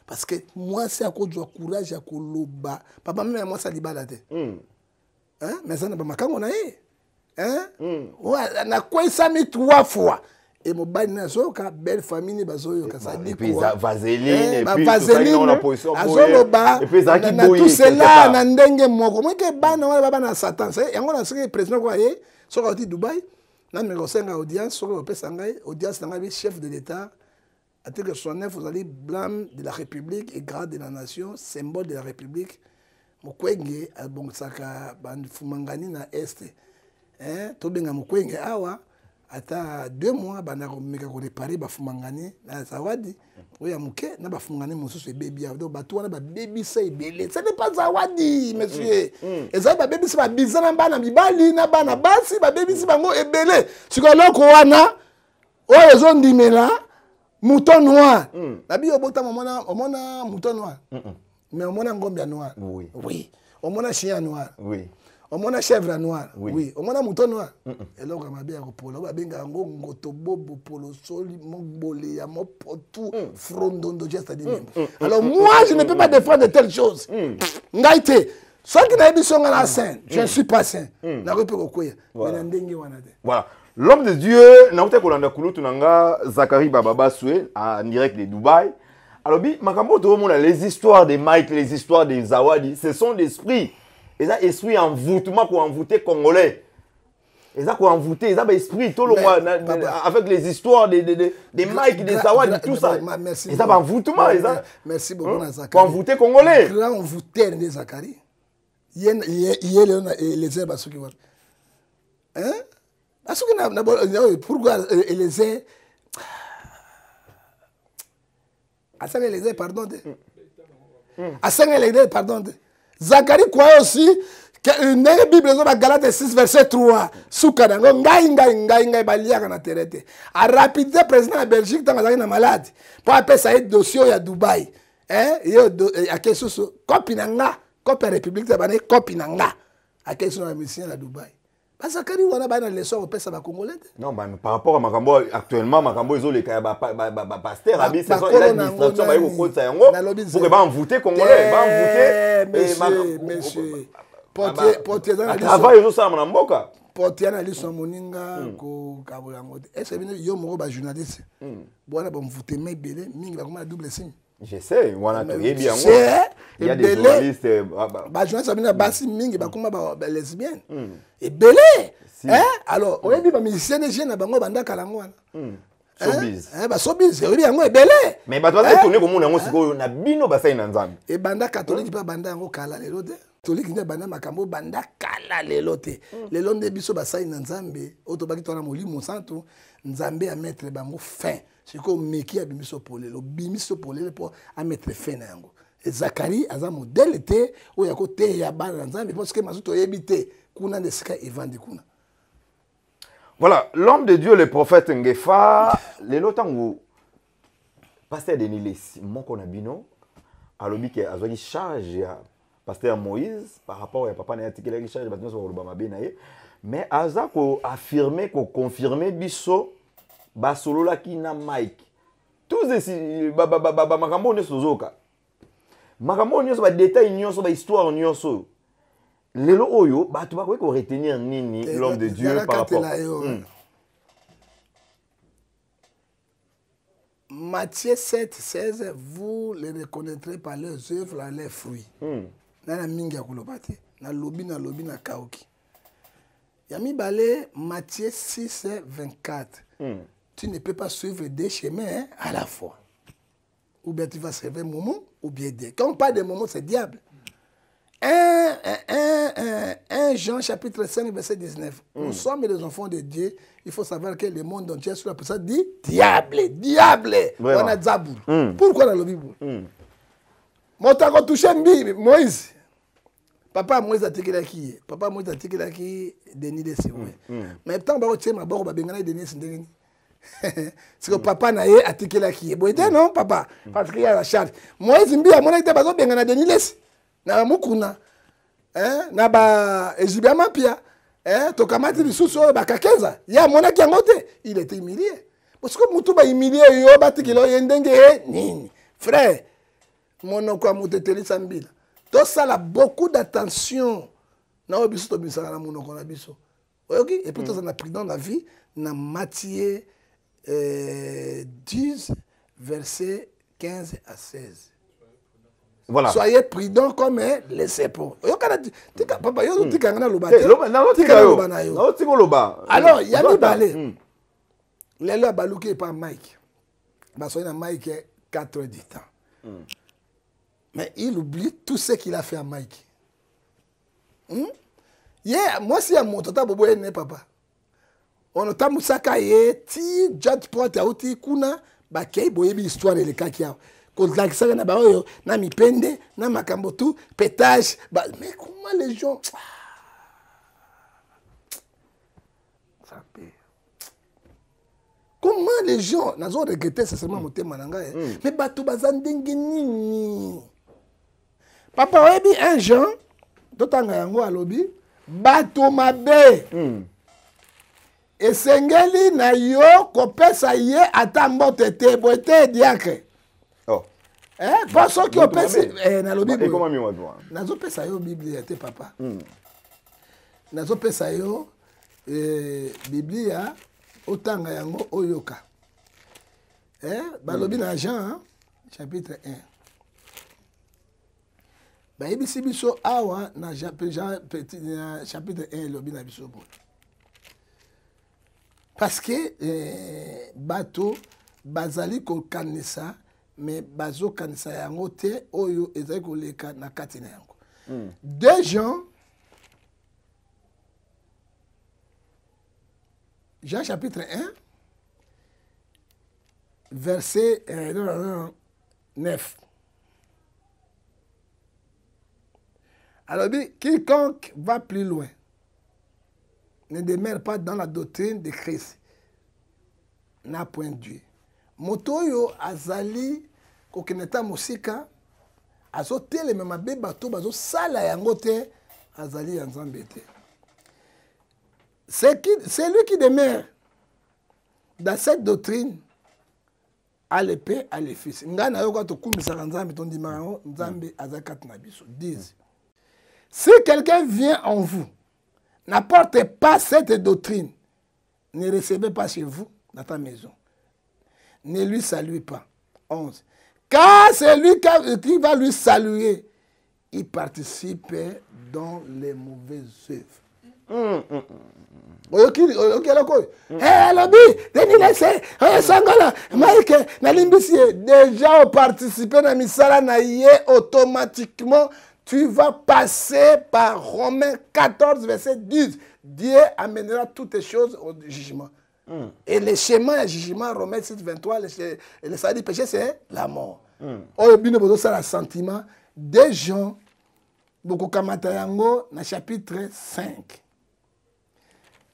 Parce que moi, c'est à cause du courage à koloba. Papa, même moi, ça libala te. Mais ça n'a pas marqué, on a eu. On a quoi ça mis 3 fois. Et mon bain n'a pas belle famille, et puis vaseline, et puis vaseline, on a position et puis ça qui bouille. Tout cela, on a ndenge moko. Moi, que ban, on va na Satan. Et on a ce président quoi est, sur le Dubaï. Là, mais on a audience, sur le Pessangaï, audience dans chef de l'État. Article 69, vous allez blâme de la République et grade de la nation, symbole de la République. Mukwenge, bon, saka, fumangani na Est. Tobenga Mukwenge, awa, ata 2 mois, banako meka ko réparer ba fumangani na Zawadi. Oya muke, na ba fumangani mosusu e baby. Donc, bato wana ba baby sa ebele. Ce n'est pas Zawadi, monsieur. Et ça, ba baby sa ba bizana bana mibali, na bana basi, ba baby sa bango ebele. Sikoloko wana, oyo zondimela. Mouton noir. La Bible on mouton noir. Mais on a ngombe noir. Oui. Oui. On a chien noir. Oui. On a chèvre noir. Oui. On a mouton noir. Et là on va bien polo. On va bien ngo ngotobobo polo soli mobole ya mopotu frondondo just à dire. Alors moi je ne peux pas défendre de telles choses. Ngaite. Soit qui n'a pas besoin la saint, je ne suis pas saint. Na repe ko koya. Mais ndenge wana de. Voilà. L'homme de Dieu, Naouté Kolanda Kouloutunanga, Zachary Bababa Soué, en direct de Dubaï. Alors, Makambo, les histoires de Mike, les histoires de Zawadi, ce sont des esprits. Et ça, esprit envoûtement pour envoûter Congolais. Et ça, pour envoûter, ils ont esprit, tout le monde, avec les histoires de Mike, de Zawadi, tout ça. Et ça, envoûtement. Merci beaucoup, Zachary. Pour envoûter Congolais. Grand envoûteur de Zachary. Il y a les herbes à ceux qui vont. Hein? Parce que pourquoi Élysée Assang Élysée, pardon. Assang Élysée, pardon. Zacharie croyait aussi que la Bible est Galate 6, verset 3. Soukadango, ngai, baliaka na terete. A rapidité, président de Belgique, dans la malade. Pour appeler ça un dossier à Dubaï. Il y a quelque chose, Kopinanga, Copé République, Kopinanga. À quelle chose la mission à Dubaï. Parce que on a une leçon au pèse à Congolais. Non, mais par rapport à Makambo, actuellement, Makambo, ils ont les pasteur, Abi, c'est ça, il a une distraction, il y a une côte, pour que va voter Congolais, va voter. Monsieur, portier dans la liste. Travail, ils ont ça, mon amboka. Portier dans la liste, Moninga, Kabolango. Est-ce que yo mo ba journaliste? Bon, bon voter mais belé, mingi ba comment double signe. Je sais, on a bien bien. Il y a des journalistes. Bah, journaliste Sabina Bassi Mingi, bah, comment bah, lesbienne. Et belé. Hein? Alors, on a dit, bah, musicien des jeunes, bah, banda kalango. Showbiz. Bah, showbiz, oui, bien, belé. Mais bah, toi, tu connais comment on a bino bassin dans Zambie. Et banda catholique, pas banda en kala les lots. Catholique, n'est banda makambo, banda kala les lots. Les lots de biso bassin dans Zambie, autobaki toi na moli monsanto, Zambie à mettre bango fin. C'est comme Meki a bimiso polé, le bimiso polé pour à mettre fin na yango. Et Zacharie a un modèle était où il y a côté ya ban dans Zambie parce que mazuto yebité kuna de sika evandi kuna. Voilà, l'homme de Dieu, le prophète Ngefa, les lotang où pasteur Denis Lessi, mon konabino, a l'obi qui a une charge à pasteur Moïse par rapport à papa n'a articulé une charge maintenant sur le Bamabenaye, mais Aza ko affirmé, ko confirmé biso basolo la ki na Mike. Tous ces makambo ne sozoka. Makambo nyonso ba détail nyonso ba histoire nyonso. Lelo oyo ba tu ba ko retenir nini l'homme de Dieu par rapport. Matthieu 7, 16, vous les reconnaîtrez par leurs œuvres, leurs fruits. Nana mingi ya kulobate, na lobi na kaoki. Yami balé Matthieu 6, 24. Tu ne peux pas suivre deux chemins à la fois. Ou bien tu vas servir Momo, ou bien Dieu. Quand on parle de Momo, c'est diable. 1 Jean chapitre 5, verset 19. Nous sommes les enfants de Dieu. Il faut savoir que le monde entier sur la personne dit diable, diable. On a Zaboul. Pourquoi dans le Bible? Mon temps qu'on touche Moïse. Papa Moïse a tiré qui? Papa Moïse a tiré qui? Denis de Sioué. Mais tant que tu es ma barre, Denis Sindeni. C'est que papa n'a pas articulé qui est bon non papa parce qu'il y a la charge moi je me mon été bazo benga na Denis les na mukuna na ba ezibama pia to kamati bisusu ba kakeza ya mona ki ngote il était humilié parce que mutu ba humilié yo batikilo yendenge nini frère mon ko muteteli sambila to sala beaucoup d'attention na obiso to bisala na monoko na biso OK et puis tout ça a pris dans la vie na Matthieu 10, versets 15 à 16. Voilà. Soyez prudents comme les serpents. Alors, il y a des balais. Les lois balouquées par Mike. Parce qu'il y a Mike 4 heures du temps. Mais il oublie tout ce qu'il a fait à Mike. Moi, si à mon total, papa. On a tamusaka ye ti jackpot ya uti kuna ba kei boyebi histoire de lekaki ya ko lakisaka na ba oyo na mipende na makambo tu pétage ba mais comment les gens ça peut comment les gens nazo regretter sincèrement motema nanga mais bato bazandenge nini papa oyebi un Jean totanga yango alobi bato mabe esengeli na yo kopesa ye ata mbote te bote diacre. Oh. Parce que opesa na lo Bible. Comment mi wadwa? Nazo pesa yo Bible te papa. Nazo pesa yo Biblia otanga yango oyoka. Balobi na Jean chapitre 1. Ba yebisi biso awa na Jean chapitre 1 lobi na biso bon. Parce que bateau bazali ko kanisa mais bazo kanisa yango te oyo ezali ko leka na kati na yango. 2 Jean Jean chapitre 1, verset 9. Alors, quiconque va plus loin ne demeure pas dans la doctrine de Christ, n'a point Dieu. Motoyo azali kokeneta musika azo tele mema be bato bazo sala yango te azali ya Nzambe te. C'est lui qui demeure dans cette doctrine a le Père, a le Fils. Ngana yoka to kumbisa Nzambe ton dimaro Nzambe azakat na biso. 10. Si quelqu'un vient en vous, n'apportez pas cette doctrine, ne recevez pas chez vous dans ta maison. Ne lui saluez pas. 11. Car c'est lui qui va lui saluer, il participe dans les mauvaises œuvres. Déjà participé dans misala na yé automatiquement tu vas passer par Romains 14 verset 10. Dieu amènera toutes les choses au jugement. Et le chemin du jugement, Romains 6 23, le salaire du péché c'est la mort. Au bien de ça le sentiment des gens beaucoup kamatayango na chapitre 5.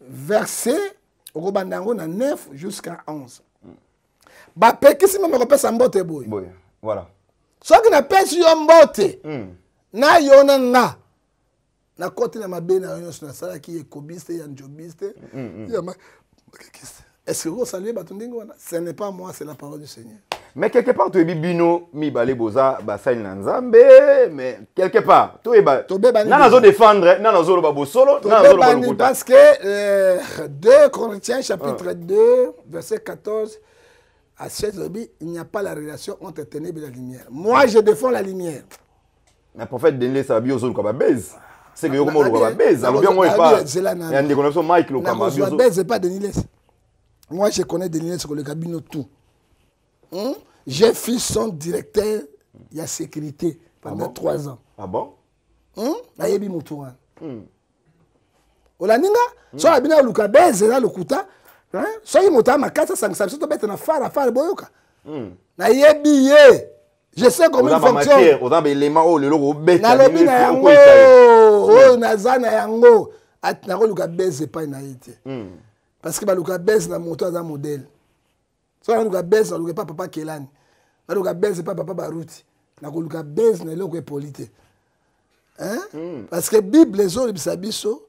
Verset au bandango na 9 jusqu'à 11. Ba pekisi mama ko pesa mbote boy. Voilà. So ki na pesi yo mbote. Na yona nga. Na kote na mabe na yo na sala ki ekobiste ya njobiste. Est-ce que vous saluez Batundingo? Ce n'est pas moi, c'est la parole du Seigneur. Mais quelque part, tu es bibino, mi balé boza, basaï nanzambe, mais quelque part, tu es ba. Nana zo défendre, nana zo lo babo solo, nana zo lo babo kouta. Parce que 2 Corinthiens chapitre 2, verset 14 à 16, il n'y a pas la relation entre ténèbres et la lumière. Moi, je défends la lumière. Le prophète Denle Sabio zo lo kaba base. C'est que yo komo lo kaba base. Alors bien moi il pas. Il y a une déconnexion Mike lo kaba bio. C'est pas Denle. Moi, je connais Denle sur le cabinet tout. J'ai fait son directeur, il y a sécurité pendant 3 ans. Ah bon? Nayebi Moutouran. Olaninga, soit la bina luka beze na lukuta, soit il mota makasa sangsa to bête na fara boyoka. Nayebi ye. Je sais comment il fonctionne. Oza ba élément o lelo ko bête. Na lobi na yango. Oh nazana yango. At na luka beze pa na yite. Parce que baluka beze na moto aza modèle. So baluka beze na luka papa Kelani. Baluka beze pa papa Baruti. Na luka beze na loko polité. Hein? Parce que Bible les autres bisabiso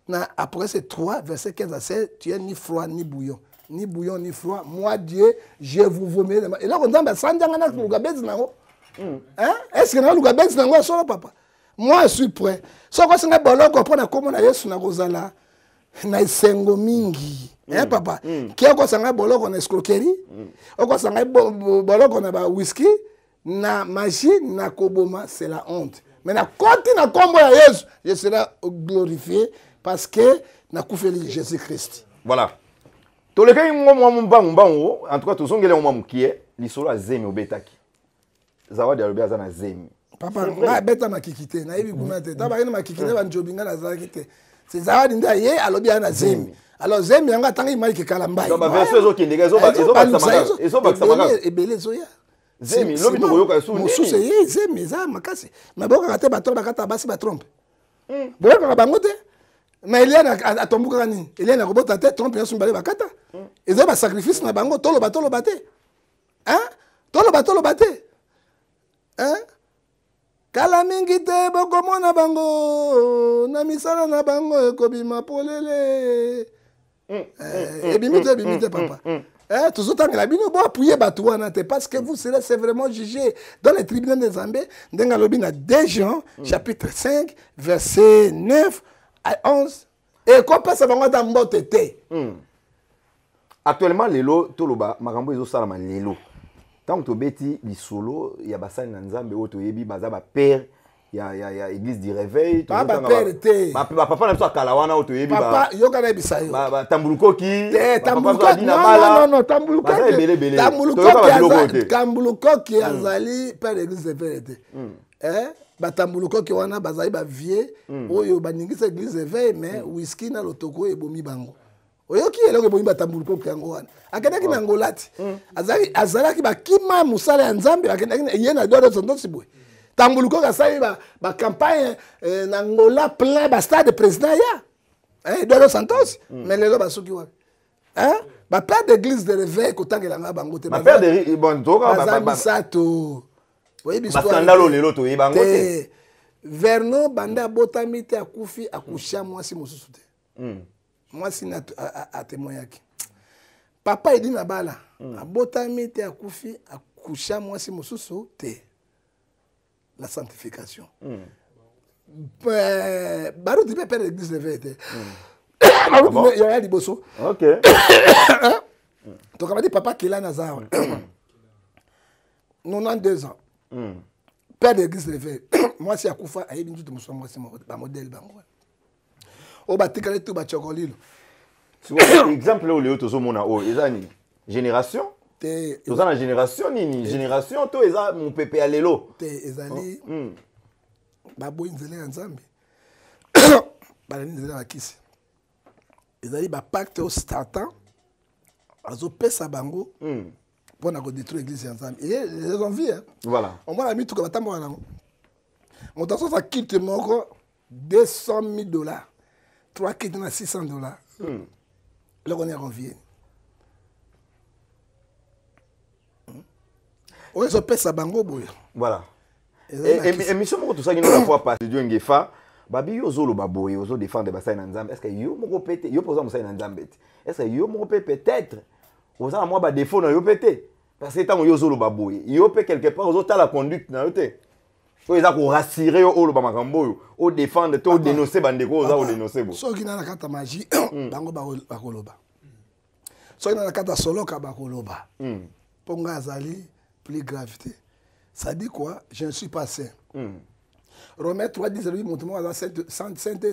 na après ces 3 versets 15 à 16, tu es ni froid ni bouillon. Ni bouillon ni froid. Moi Dieu, je vous vomis. Et là on dit sandanga na luka beze na ngo. Hein? Est-ce que na luka beze na ngo solo papa? Moi je suis prêt. So ko singa boloko pona komo na Yesu na kozala. Na isengo mingi papa ki akosanga boloko na escroquerie okosanga boloko na ba whisky na magie na koboma c'est la honte mais na koti na kombo ya Yesu je serai glorifié parce que na kufeli Jésus Christ. Voilà to le kai ngomwa mbango en tout cas to songele ngomwa mukie lisolo azemi obetaki zawadi alobi aza na zemi papa ba beta makikite na yebi kuna te taba ina makikite ba njobinga na zaki te. C'est ça, il y a alobi ana zemi. Alors zemi yanga tangi mai ke kalambai. Donc ba verso zo kindega zo ba samaka. Eso ba samaka. Ebele zo ya. Zemi lobi to yoka su. Mususu ye zemi za makasi. Na boka kate ba trompe kata basi ba trompe. Boka bango te. Na Eliana atombuka nini? Eliana kobota te trompe yasu mbale bakata. Ezo ba sacrifice na bango tolo bate. Hein? Tolo bate. Hein? Kala mingi te bokomona bango na misala na bango ekobima polele ebimite papa tozotangela bino bo appuyer bato wana te parce que vous serez sévèrement jugé dans les tribunaux des Zambie ndenga lobi na 2 Jean chapitre 5 verset 9 à 11 et kopesa bango ta mbote te. Actuellement lelo toloba makambo ezosala lelo. Tant que tu beti lisolo ya basali na Nzambe oto yebi baza ba père ya église du réveil to ba père te papa na biso kalawana oto yebi ba papa yoka na bisayo ba tambulukoki non tambulukoki azali père l'église réveil te ba tambulukoki wana bazali ba vie oyo baningisa église réveil mais whisky na lotoko ebomi bango oyoki eloko boyi batambuluko yango wana akendaki na ngolati azalaki bakima musala ya nzambe akendaki ye na dodo sondosi boye tambuluko kasali ba campagne na ngola plein ba stade président ya dodo santos mais lelo basuki wapi ba père d'église de réveil kotangela nga bango te ba père de bon toka ba sato oyi bistoire basandalo lelo to yebango te Vernon banda botami te akufi akusha mwasi mosusu te mwasi na a témoignaki papa edi na bala abotami te akufi akusha mwasi mosusu te la sanctification baruti pe père l'église de vérité baruti ya liboso OK donc on dit papa kila nazawa 92 ans père d'église de vérité mwasi akufa ayebi nzutu mosusu mwasi ba modèle bango o batikale tout ba chokolilo exemple au Léo tozomona o ezani génération te tozana génération nini génération to eza mon pépé à lelo te ezali ba boy nzela ya nzambe ba nzela ya kisi ezali ba pacte au startant azo pesa bango pour na ko détruire l'église ya nzambe et les envies voilà on va la mitu ko batambo wana mon tasso ça quitte moko $200,000 3 quitte na $600 là on est envié on se pesa bango boya voilà et mission moko tout ça qui nous a fois pas Dieu ngefa babi yo zolo baboye ozo défendre basai na nzambe est-ce que yo moko pété yo poza musai na nzambe est-ce que yo moko peut-être oza na moi ba défaut na yo pété parce que tant yo zolo baboye yo peut quelque part ozo ta la conduite na yo té so eza ko rassurer yo olo ba makambo yo o défendre to dénoncer bandeko oza o dénoncer bo so kina na kata magie bango ba koloba so kina na kata soloka ba koloba ponga azali plus gravité ça dit quoi je ne suis pas saint Romains 3 dit lui montre-moi dans sainte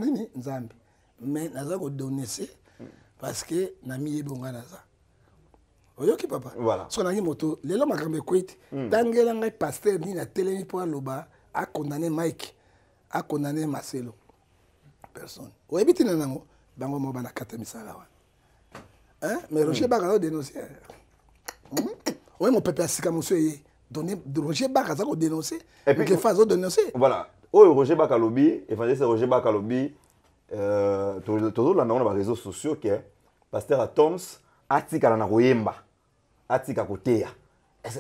nini nzambe mais naza ko dénoncer parce que na mi ebonga naza oyoki papa voilà so na ngi moto lelo makambe kwete tangela ngai pasteur ni na telemi pour loba a condamné Mike a condamné Marcelo personne oyebiti na nango bango mo bana kata misala wa mais Roger Baka dénoncer oui mon papa sika monsieur yi donner Roger Baka za ko dénoncer et puis que fazo dénoncer voilà oh Roger Baka lobi évangéliste Roger Baka lobi toujours là dans les réseaux sociaux que pasteur Atoms atika na koyemba atika koteya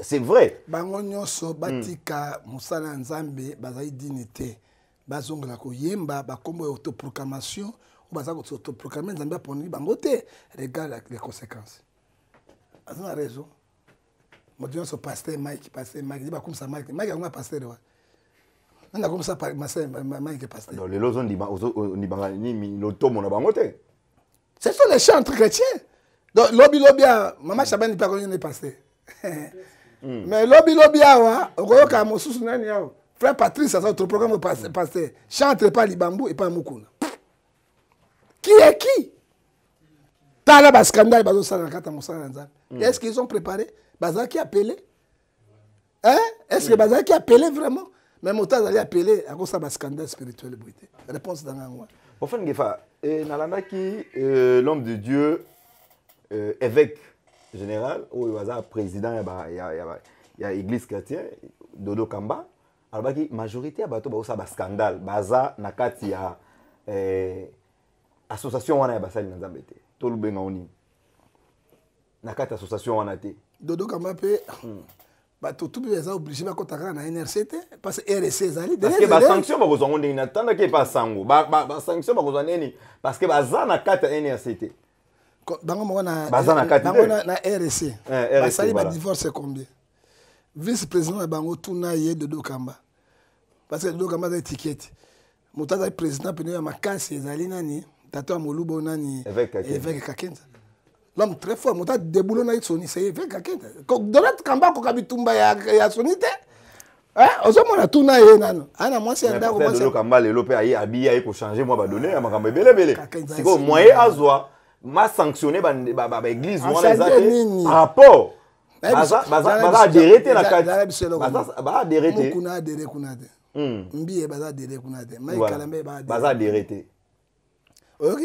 c'est vrai bango nyonso batika musala nzambe bazali dignité bazongela koyemba bakombo autoproclamation ou bazako autoproclamer nzambe aponi bango te regarde les conséquences azana raison moto nyonso pasteur Mike dit bakomisa Mike yango pasteur wa nanda komisa Mike pasteur dans les lozo ndi banga ni lotomo na bango te ce sont les chants chrétiens. Donc, lobby, maman Chaban n'est pas connu, n'est passé. Mais lobby, frère Patrice, ça autre programme passé. Chante pas les bambous et pas Moukouna. Qui est qui? T'as là, scandale, est-ce qu'ils ont préparé? Bazar qui a appelé? Est-ce que Bazar qui a appelé vraiment? Même autant d'aller appeler à cause de scandale spirituel. Réponse dans la loi. Au fond, Nalanda qui l'homme de Dieu. Évêque général ou président il y a église chrétienne Dodo Kamba alors qui majorité à bateau ba ba scandale baza na kati ya association wana ya basali na nzambete to lubenga oni na kati association wana te Dodo Kamba pe bato tout les a obligé ba kotaka na NRCT parce que RC zali parce que ba sanction ba kozongo ndingi na tanda ke pas sango ba sanction ba kozoneni parce que baza na kati ya NRCT bango mo na RC basali ba divorce combien vice-président ya bango tuna ye Dodo Kamba parce que Dodo Kamba za étiquette motaza président pene ya makasi ezali nani tato molubo nani évêque Kakenza l'homme très fort motaza déboulot na soni c'est évêque Kakenza Dodo Kamba ko kabitumba ya soni te ozomona tuna ye nano ana mwasi anda ko mwasi Dodo Kamba lelo pe ayi abi ayi ko changer moi ba donner ya makambo belebele siko moyen azwa ma sanctionné ba église wana ezate rapport baza adhérer la carte baza adhérer kuna adhérer kuna te mbiye baza adhérer kuna te mai kalambe baza adhérer Ok?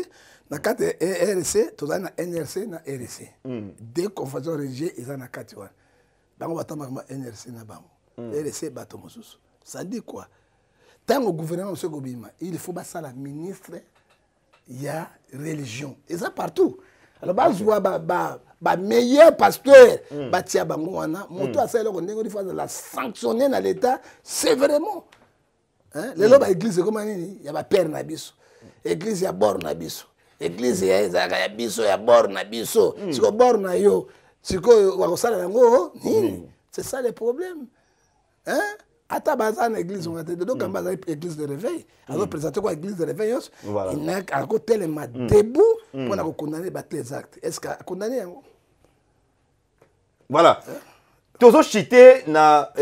Dans le cadre de RC, tu as un NRC na RC. Dès confusion religieux, ils ont un cadre. Donc, on va attendre NRC na bango. RC, bateau mosusu. Ça dit quoi? Tant au gouvernement, M. Gobima, il faut que ça la ministre, il y a religion. Et ça partout. Alors, bah meilleur pasteur, bah tia bango wana, moto a ça là qu'on dit la sanctionner dans l'État, c'est vraiment. Hein? Les lois église comment il y a père nabiso. Église ya bord nabiso. Église ya biso ya bord nabiso. Siko bord na yo, siko wakosala yango nini? C'est ça le problème. Hein? Ata bazan église on a été donc en bas église de réveil. Alors présenter quoi église de réveil, il n'a qu'à côté les mat debout pour la condamner battre les actes. Est-ce qu'à condamner voilà. Toujours cité na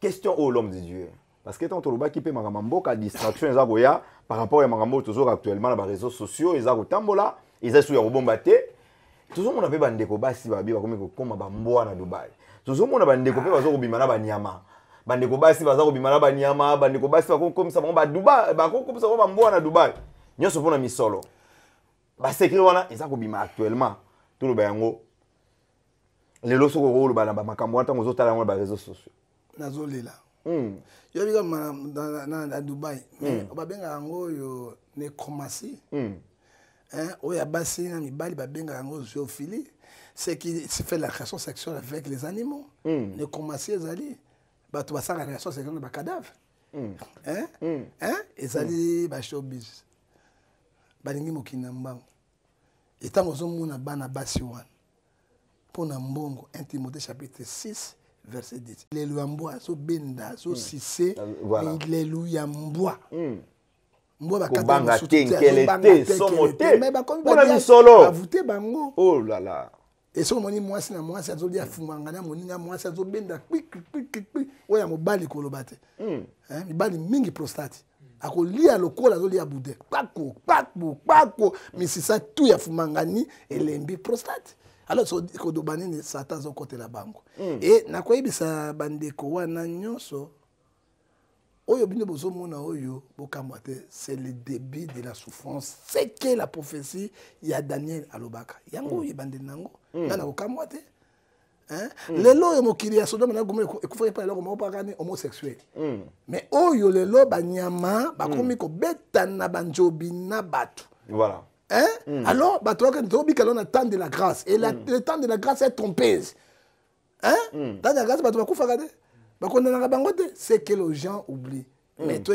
question au l'homme de Dieu. Parce que tant que qui peut magambo ka distraction ezaboya par rapport à magambo toujours actuellement dans les réseaux sociaux, ezako tambola, ezasu ya bombaté. Toujours mon appelle bandeko basi babi ba comme ba mboa na Dubaï. Toujours mon bandeko pe bazo kobima na banyama. Bandeko basi bazo kobima na banyama, bandeko basi ba comme ça ba Dubaï, ba comme ça ba mboa na Dubaï. Nyoso pona misolo. Ba sekri wana ezako bima actuellement. Tout le bayango. Les loso ko lo ba na makambo ata ngozo tala na réseaux sociaux. Nazolela. Yo biga na Dubaï. Ba benga yango yo nécromancie. Hein, oya basi na mibali ba benga yango zoophilie. C'est qui fait la relation sexuelle avec les animaux. Ne commencer ezali ba to basaka relation sexuelle na ba cadavre. Hein? Ezali ba showbiz. Balingi mokina mbango. Etango zomuna bana basi wana. Pona mbongo 1 Timothée chapitre 6 verset 10. Alléluia mboa so benda so sissé. Alléluia mboa. Mboa bakata so tenkelete somote. Mais ba comme ba solo. Avouté bango. Oh là là. Et so moni mwasi na mwasi azolia fumanga na moninga mwasi azobenda kwik oya mobali kolobate. Hein, mibali mingi prostate. Akolia lokola azolia bude. Pako misisa tout ya fumangani elembi prostate. Alors so kodobani ni Satan zo côté la bango. Et nakoyebisa bandeko wana nyonso oyo bino bozo mona oyo bokamwate c'est le début de la souffrance. C'est que la prophétie ya Daniel alobaka. Yango yebande nango. Nana bokamwate. Hein? Lelo yo mokili ya Sodome na Gomorrhe ekufaki pa lelo mopakani homosexuel. Mais oyo lelo banyama bakomi ko betana banjobi na batu. Voilà. Hein? Alors, on a temps de la grâce. Et le temps de la grâce est trompeuse. Hein? Temps de la grâce, c'est que les gens oublient. Mais toi,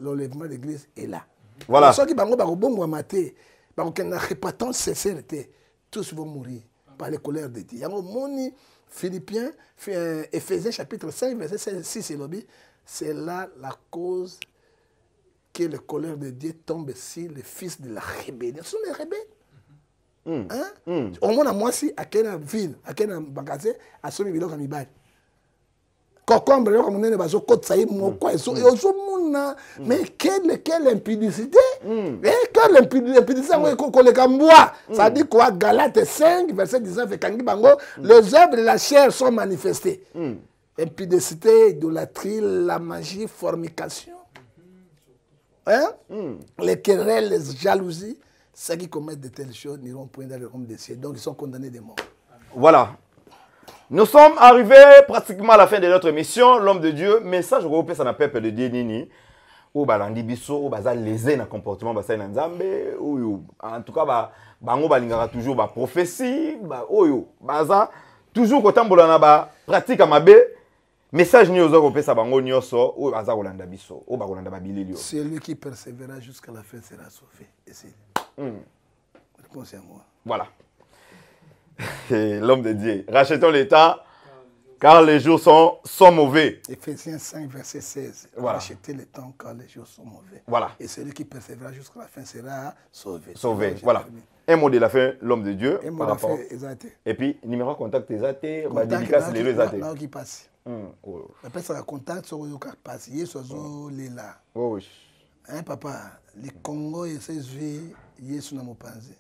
l'enlèvement de l'église est là. Voilà. Ceux qui ont une répétence sincérité, tous vont mourir par les colères de Dieu. Moni Philippiens, Éphésiens chapitre 5, verset 6, c'est là la cause que le colère de Dieu tombe sur les fils de la rébellion. Ce sont les rebelles. Hein? Au moins, moi, si, à quelle ville, à quel magasin, à ce niveau comme il concombre, comme on est dans côte ça y mais quelle impudicité! Quelle impudicité! Ça dit quoi? Galates 5, verset 19, les œuvres de la chair sont manifestées. Impudicité, idolâtrie, la magie, fornication. Hein? Les querelles, les jalousies, ceux qui commettent de telles choses n'iront point dans le royaume des cieux. Donc ils sont condamnés de mort. Voilà. Nous sommes arrivés pratiquement à la fin de notre émission. L'homme de Dieu, message européen, ça n'a pas peur de Dieu nini. Ou balandi biso, ou bazal lésé dans le comportement, basay na nzambe, ou en tout cas, bango balingara toujours ba prophétie, oyo, baza toujours kotambola na ba pratique à mabe. Message ni ozo kopesa bango nyoso o baza kolanda biso o ba kolanda babililio. Celui qui persévérera jusqu'à la fin sera sauvé. Et c'est réponse à moi. Voilà. L'homme de Dieu. Rachetons les temps car les jours sont mauvais. Éphésiens 5 verset 16. Voilà. Rachetez les temps car les jours sont mauvais. Voilà. Et celui qui persévérera jusqu'à la fin sera sauvé. Sauvé. Voilà. Un mot de la fin, l'homme de Dieu. Un mot de la fin, exact. Et puis numéro de contact exact, ba dédicace les exact. Là qui passe. Après ça, contact sur le cas passé, sur le là. Oui. Hein, papa, les Congo, ils se jouent, ils sont dans mon pensée.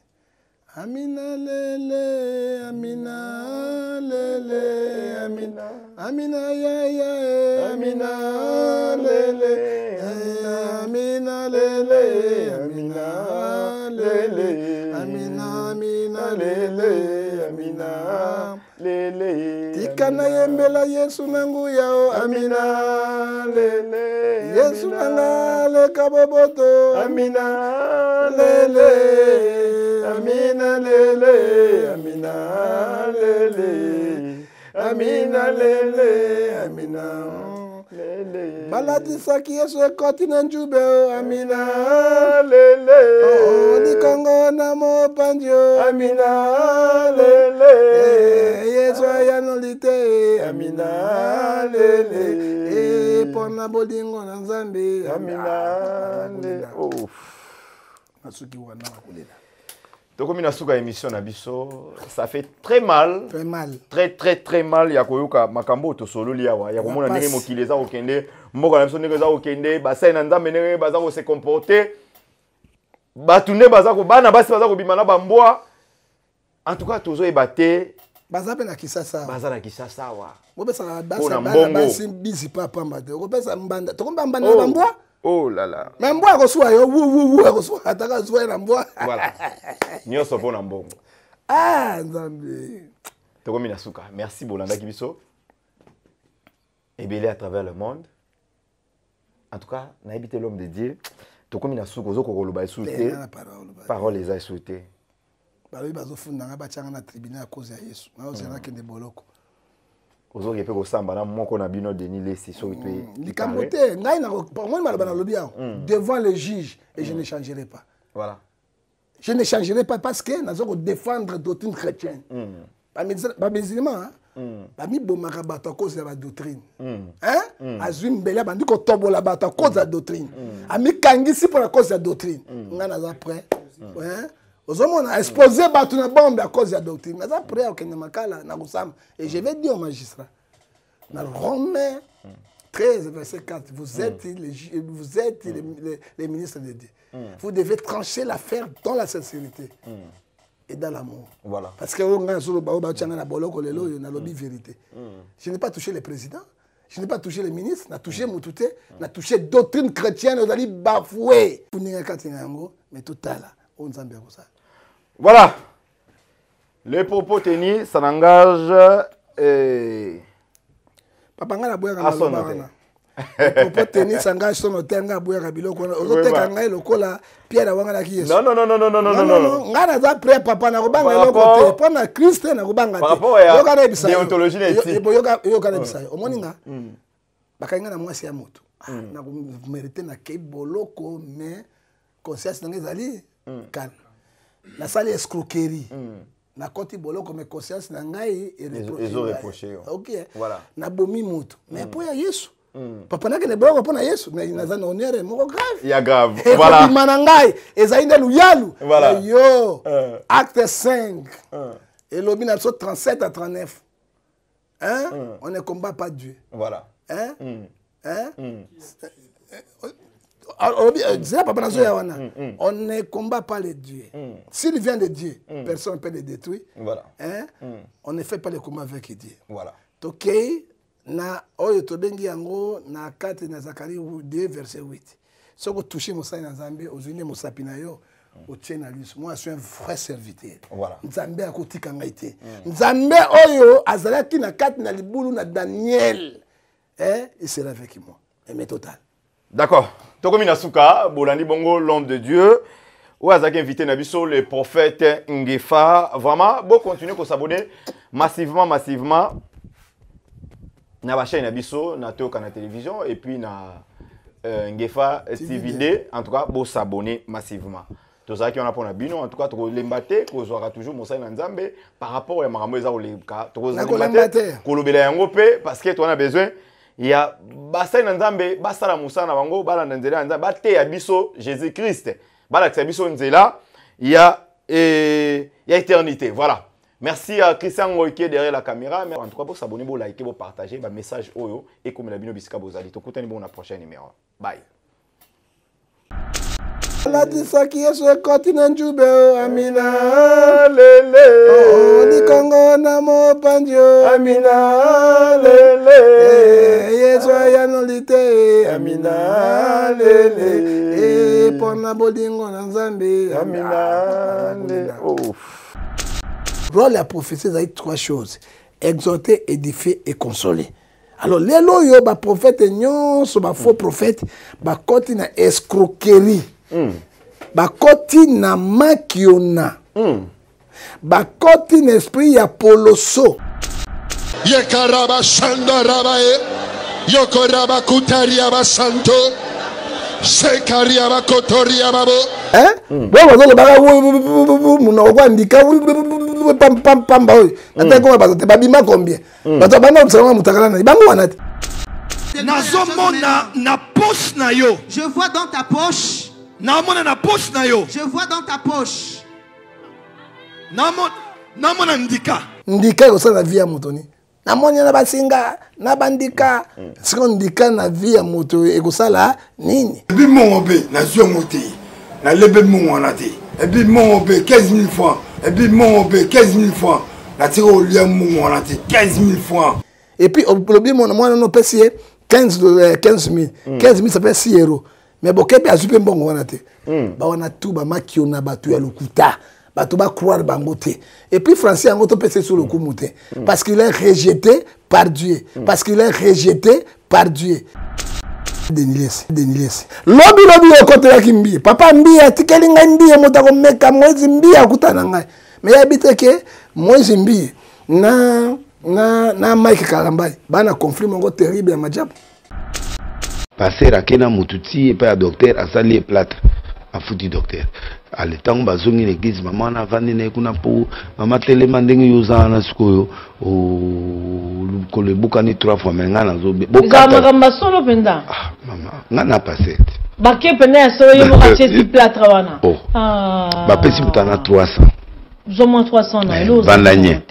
Amina lele, Amina lele, Amina, Amina ya ya, Amina lele, Amina lele. Chana yembela Yesu nangu yao amina lele. Yesu nanga le kaboboto amina lele. Amina lele. Amina lele. Amina lele. Amina lele. Baladi saki Yesu ekoti na njube amina lele. Di Kongo na mo panjo amina lele. Yesu ayanolite amina lele. Pona bolingo na Nzambe amina lele. Nasuki wana kulela. Donc comme inasuka émission na biso, ça fait très mal. Très mal. Très mal ya koyoka makambo to solo liawa. Ya komona ndenge mokili za okende, mboka na biso ndenge za okende, basai na Nzambe ndenge baza ko se comporter. Batunde baza ko bana basi baza ko bimana bambwa. En tout cas tozo ebate baza pe na Kisasa. Baza na Kisasa wa. Bobesa basi bisi papa mbade. Bobesa mbanda. Tokomba mbanda bambwa. Oh là là. Mais mbwa ko suwa yo ko suwa ataka suwa na mbwa. Voilà. Nyoso pona mbongo. Ah Nzambe. Tokomi na suka. Merci Bolanda Kibiso. Ebélé à travers le monde. En tout cas, na habité l'homme de Dieu. Tokomi na suka ozoko koloba souhaité. Parole les a souhaité. Balobi bazofunda nga bachanga na tribunal à cause ya Yesu. Na ozana kende boloko. Ozoki pe ko samba na moko na bino Denis Lesi so pe. Likamote ngai na moi malaba na lobi devant le juge et je ne changerai pas. Voilà. Je ne changerai pas parce que nazo défendre doctrine chrétienne. Pas musulman pas mi bomaka bato à cause de la doctrine. Hein? Azwim bela bandi ko tobola bato à cause de la doctrine. Ami kangisi pour la cause de la doctrine. Nga naza prêt. Hein? On a exposé bato na bombe à cause de la doctrine. Naza prêt au kende makala na kusama et je vais dire au magistrat. Dans Romains 13 verset 4, vous êtes les ministres de Dieu. Vous devez trancher l'affaire dans la sincérité et dans l'amour. Voilà. Parce que vérité. Je n'ai pas touché le président, je n'ai pas touché le ministre, je n'ai touché Moutouté, je n'ai touché doctrine chrétienne, je n'ai pas bafoué. Mais tout à l'heure, voilà. Les propos tenus, ça n'engage. Papa nga na boya na lobana. Propos tennis s'engage son otenga boya ka biloko na ozoteka ngai lokola Pierre wanga na ki Yesu. Non. Nga na za prêt papa na kobanga eloko te. Pona Christ na kobanga te. Yoka na bisa. Déontologie na eti. Yoka na bisa. Omoni nga. Bakanga na mwasi ya moto. Na ko mériter na ke boloko mais conscience na ngezali calme. Na sali escroquerie. Na koti boloko mais conscience na ngai et reproché. OK. Voilà. Na bomi moto. Mais pour ya Yesu. Papa na kene boloko pour na Yesu, mais na za honneur moko grave. Il y a grave. Voilà. Manangai ezainde luyalu. Voilà. Yo. Acte 5. Et le 1937 à 39. Hein? On ne combat pas Dieu. Voilà. Hein? On ne combat pas les dieux. S'il vient de Dieu, personne ne peut les détruire. Voilà. Hein? On ne fait pas le combat avec Dieu. Voilà. Ok, na oyo tobengi yango na 4 na Zacharie 2 verset 8. Si vous touchez Moussa na Nzambe, ozuni Moussa pinayo, otie na liso. Moi je suis un vrai serviteur. Voilà. Nzambe akotika ngai te. Nzambe oyo azalaki na 4 na libulu na Daniel. Il sera avec moi. Mais total. D'accord. Tokomi Nasuka, Bolandi Bongo, l'homme de Dieu. Ou Azaki invité Nabiso, le prophète Ngefa. Vraiment, bon, continuez à s'abonner massivement. Na la chaîne Nabiso, na Théo Kana Télévision, et puis na Ngefa TVD. En tout cas, bon, s'abonner massivement. Tout ça qui on a pour Nabino, en tout cas, tu l'embaté, qu'on aura toujours Moussa Nzambe par rapport à Maramouza ou les cas. Tu l'embaté, parce que tu en as besoin. Il y a Basai Nzambe, Basala Moussa Nabango, Bala Nzela Nzambe, Bate Abiso, Jésus-Christ. Bala Abiso Nzela, il y a éternité. Voilà. Merci à Christian Ngoïke derrière la caméra. Mais en tout cas, pour s'abonner, pour liker, pour partager, le message Oyo et comme la Bino Bisika Bozali. Tu écoutes un prochain numéro. Bye. La disaki Yesu continue njube amina lele. Di Kongo na mo panjo amina lele. Yesu ayanolite amina lele. Pona bolingo na Nzambe amina lele. Rôle la prophétie, il y a 3 choses. exhorter, édifier et consoler. Alors, les loyaux, les prophètes, les faux prophètes, les côtés na escroquerie, les côtés na makiona, les côtés na esprit ya poloso. Yekaraba shanda rabae. Yokoraba kutaria basanto. Sekaria bakotoria babo. Hein? Bon, le baga mon ndika pam pam pam ba. Ata ko ba te babima combien? Ba to bana observer mutakala na bango wanati. Nazomona na poche na yo. Je vois dans ta poche. Namona na poche na yo. Je vois dans ta poche. Namona ndika. Ndika ko sa na vie ya motoni. Namoni na basinga na bandika. Siko ndika na vie ya moto ekosala nini? Ebi mon be na zio moti. Na lebe mon wanati. Ebi mon be 15 000 francs. Ebi mon be 15 000 francs. Na tiro liam mon wanati 15 000 francs. Et puis au problème moi non payé 15 000. 15 000 ça fait 6 euros. Mais bon kebi azupe mbongo wanati. Ba wana tout ba makio na batu ya lokuta. Bato ba croire bangote. Et puis français en auto pèse sur le coup mouté parce qu'il est rejeté par Dieu. Parce qu'il est rejeté par Dieu. Denilesi. Lobi okote ya kimbi. Papa mbi atikeli ngandi motako meka mwezi mbi akutana ngai. Mais habite ke mwezi mbi na Mike Kalambai. Bana conflit mongo terrible ya majabu. Passer akena mututi et pas docteur asali plâtre. A foutu docteur. À l'état où bazongi l'église, maman na vandi na kuna po, maman telema ndenge yoza na sikoyo, o kole bukani 3 fois mais ngana zobe. Bokata. Ngamba solo penda. Ah maman, ngana passé. Baké penda solo yemo rache si plâtre wana. Oh. Ba pesi mutana 300. Zoma 300 na elo. Bandanye.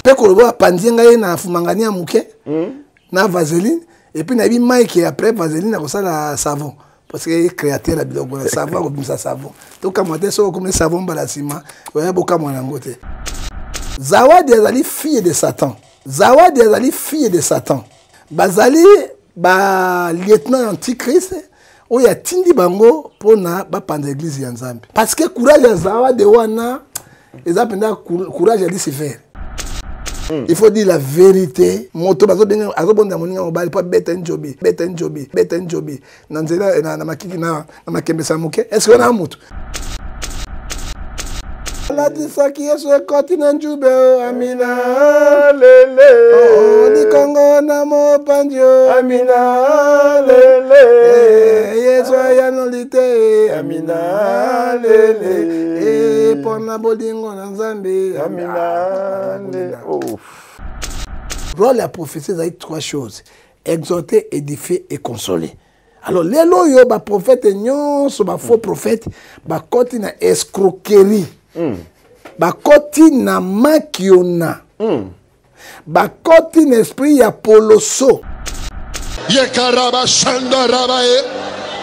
Pe ko lo panzi ngai na fumangania muke. Na vaseline et puis na bi Mike après vaseline na kosala savon. Parce que créateur la biloko le savon comme ça savon. Donc comme on so comme savon balasima, oya boka mwana ngote. Zawadi azali fille de Satan. Zawadi azali fille de Satan. Bazali ba lieutenant antichrist oya tindi bango pona ba panda église ya Nzambe. Parce que courage ya Zawadi wana ezapenda courage ya Lucifer. Il faut dire la vérité. Moto bazo benga azobonda moninga mobali pa beta njobi. Nanzela na makiki na makembesa muke. Est-ce qu'on a mutu? La disaki yeso kotina njube amina lele. Oh ni Kongo na mo panjo amina lele. Yeso ya nolite amina lele. E pona bolingo na Nzambe amina lele. Rôle la prophétie a 3 choses: exhorter, édifier et consoler. Alors les loyaux, les prophètes les faux prophètes, les côtés na escroquerie, les côtés na makiona, les côtés na esprit ya poloso. Yekaraba shanda rabae.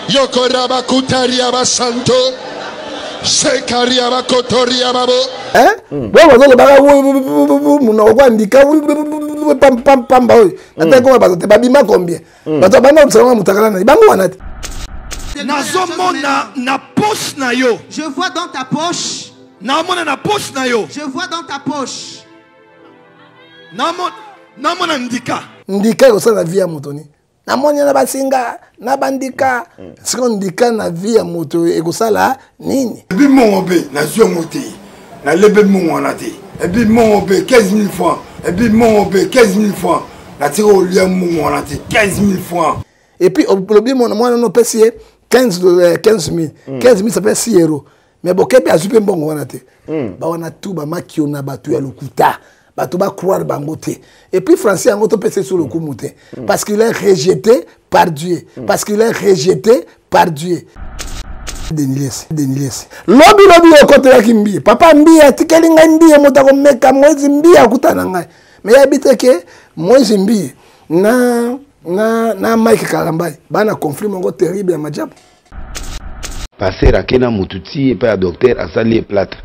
Yokoraba kutaria basanto. Sekaria bakotoria babo. Hein? Bon, le baga mon ndika pam pam pam ba. Ata ko ba te babima combien? Ba to bana observer mutakala na bango wanati. Nazomona na poche na yo. Je vois dans ta poche. Namona na poche na yo. Je vois dans ta poche. Namona ndika. Ndika ko sa la vie ya motoni. Namoni na basinga na bandika. Siko ndika na vie ya moto ekosala nini? Ebi mon be na zio moti. Na lebe mon wanati. Ebi mon be 15 000 francs. Ebi mon be 15 000 francs. Na tiro liam mon wanati 15 000 francs. Et puis au problème moi non payé 15 000. 15 000 ça fait 6 euros. Mais bon kebi azupe mbongo wanati. Ba wana tout ba makio na batu ya lokuta. Bato ba croire bangote. Et puis français en auto pèse sur le coup mouté parce qu'il est rejeté par Dieu. Parce qu'il est rejeté par Dieu. Denilesi. Lobi okote ya kimbi. Papa mbi atikeli ngandi motako meka mwezi mbi akutana ngai. Mais habite ke mwezi mbi na Mike Kalambai. Bana conflit mongo terrible ya majabu. Passer akena mututi et pas docteur asali plâtre.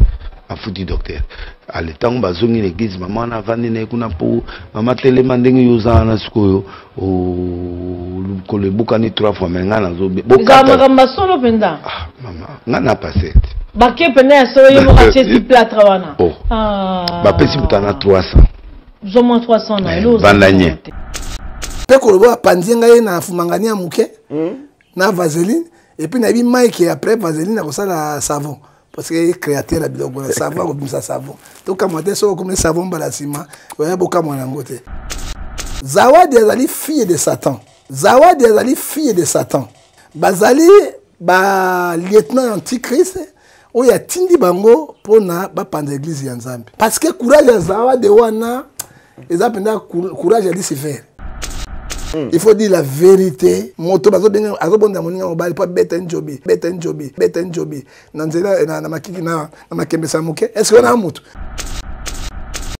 A foutu docteur. À l'état où bazongi l'église, maman na vandi na kuna po, maman telema ndenge yoza na sikoyo, o kole bukani 3 fois mais ngana zobe. Bokata. Ngamba solo penda. Ah maman, ngana passé. Baké penda solo yemo rache si plâtre wana. Oh. Ba pesi mutana 300. Au moins 300 ans. Bandanye. Pe koloba pandi ngai na fumangani ya muke. Na vaseline et puis na bi Mike après vaseline na kosala savon parce que créateur la biloko na savon ko bimisa savon. To kamate so comme savon balasima. Oya boka mwana ngote. Zawadi azali fille de Satan. Zawadi azali fille de Satan. Bazali ba lieutenant antichrist oya tindi bango pona ba panda église ya Nzambe. Parce que courage ya Zawadi wana ezapenda courage ya Lucifer. Il faut dire la vérité. Moto bazo benga azobonda moninga mobali pa beta njobi nanzela na makiki na makembesa muke. Est-ce qu'on a mutu?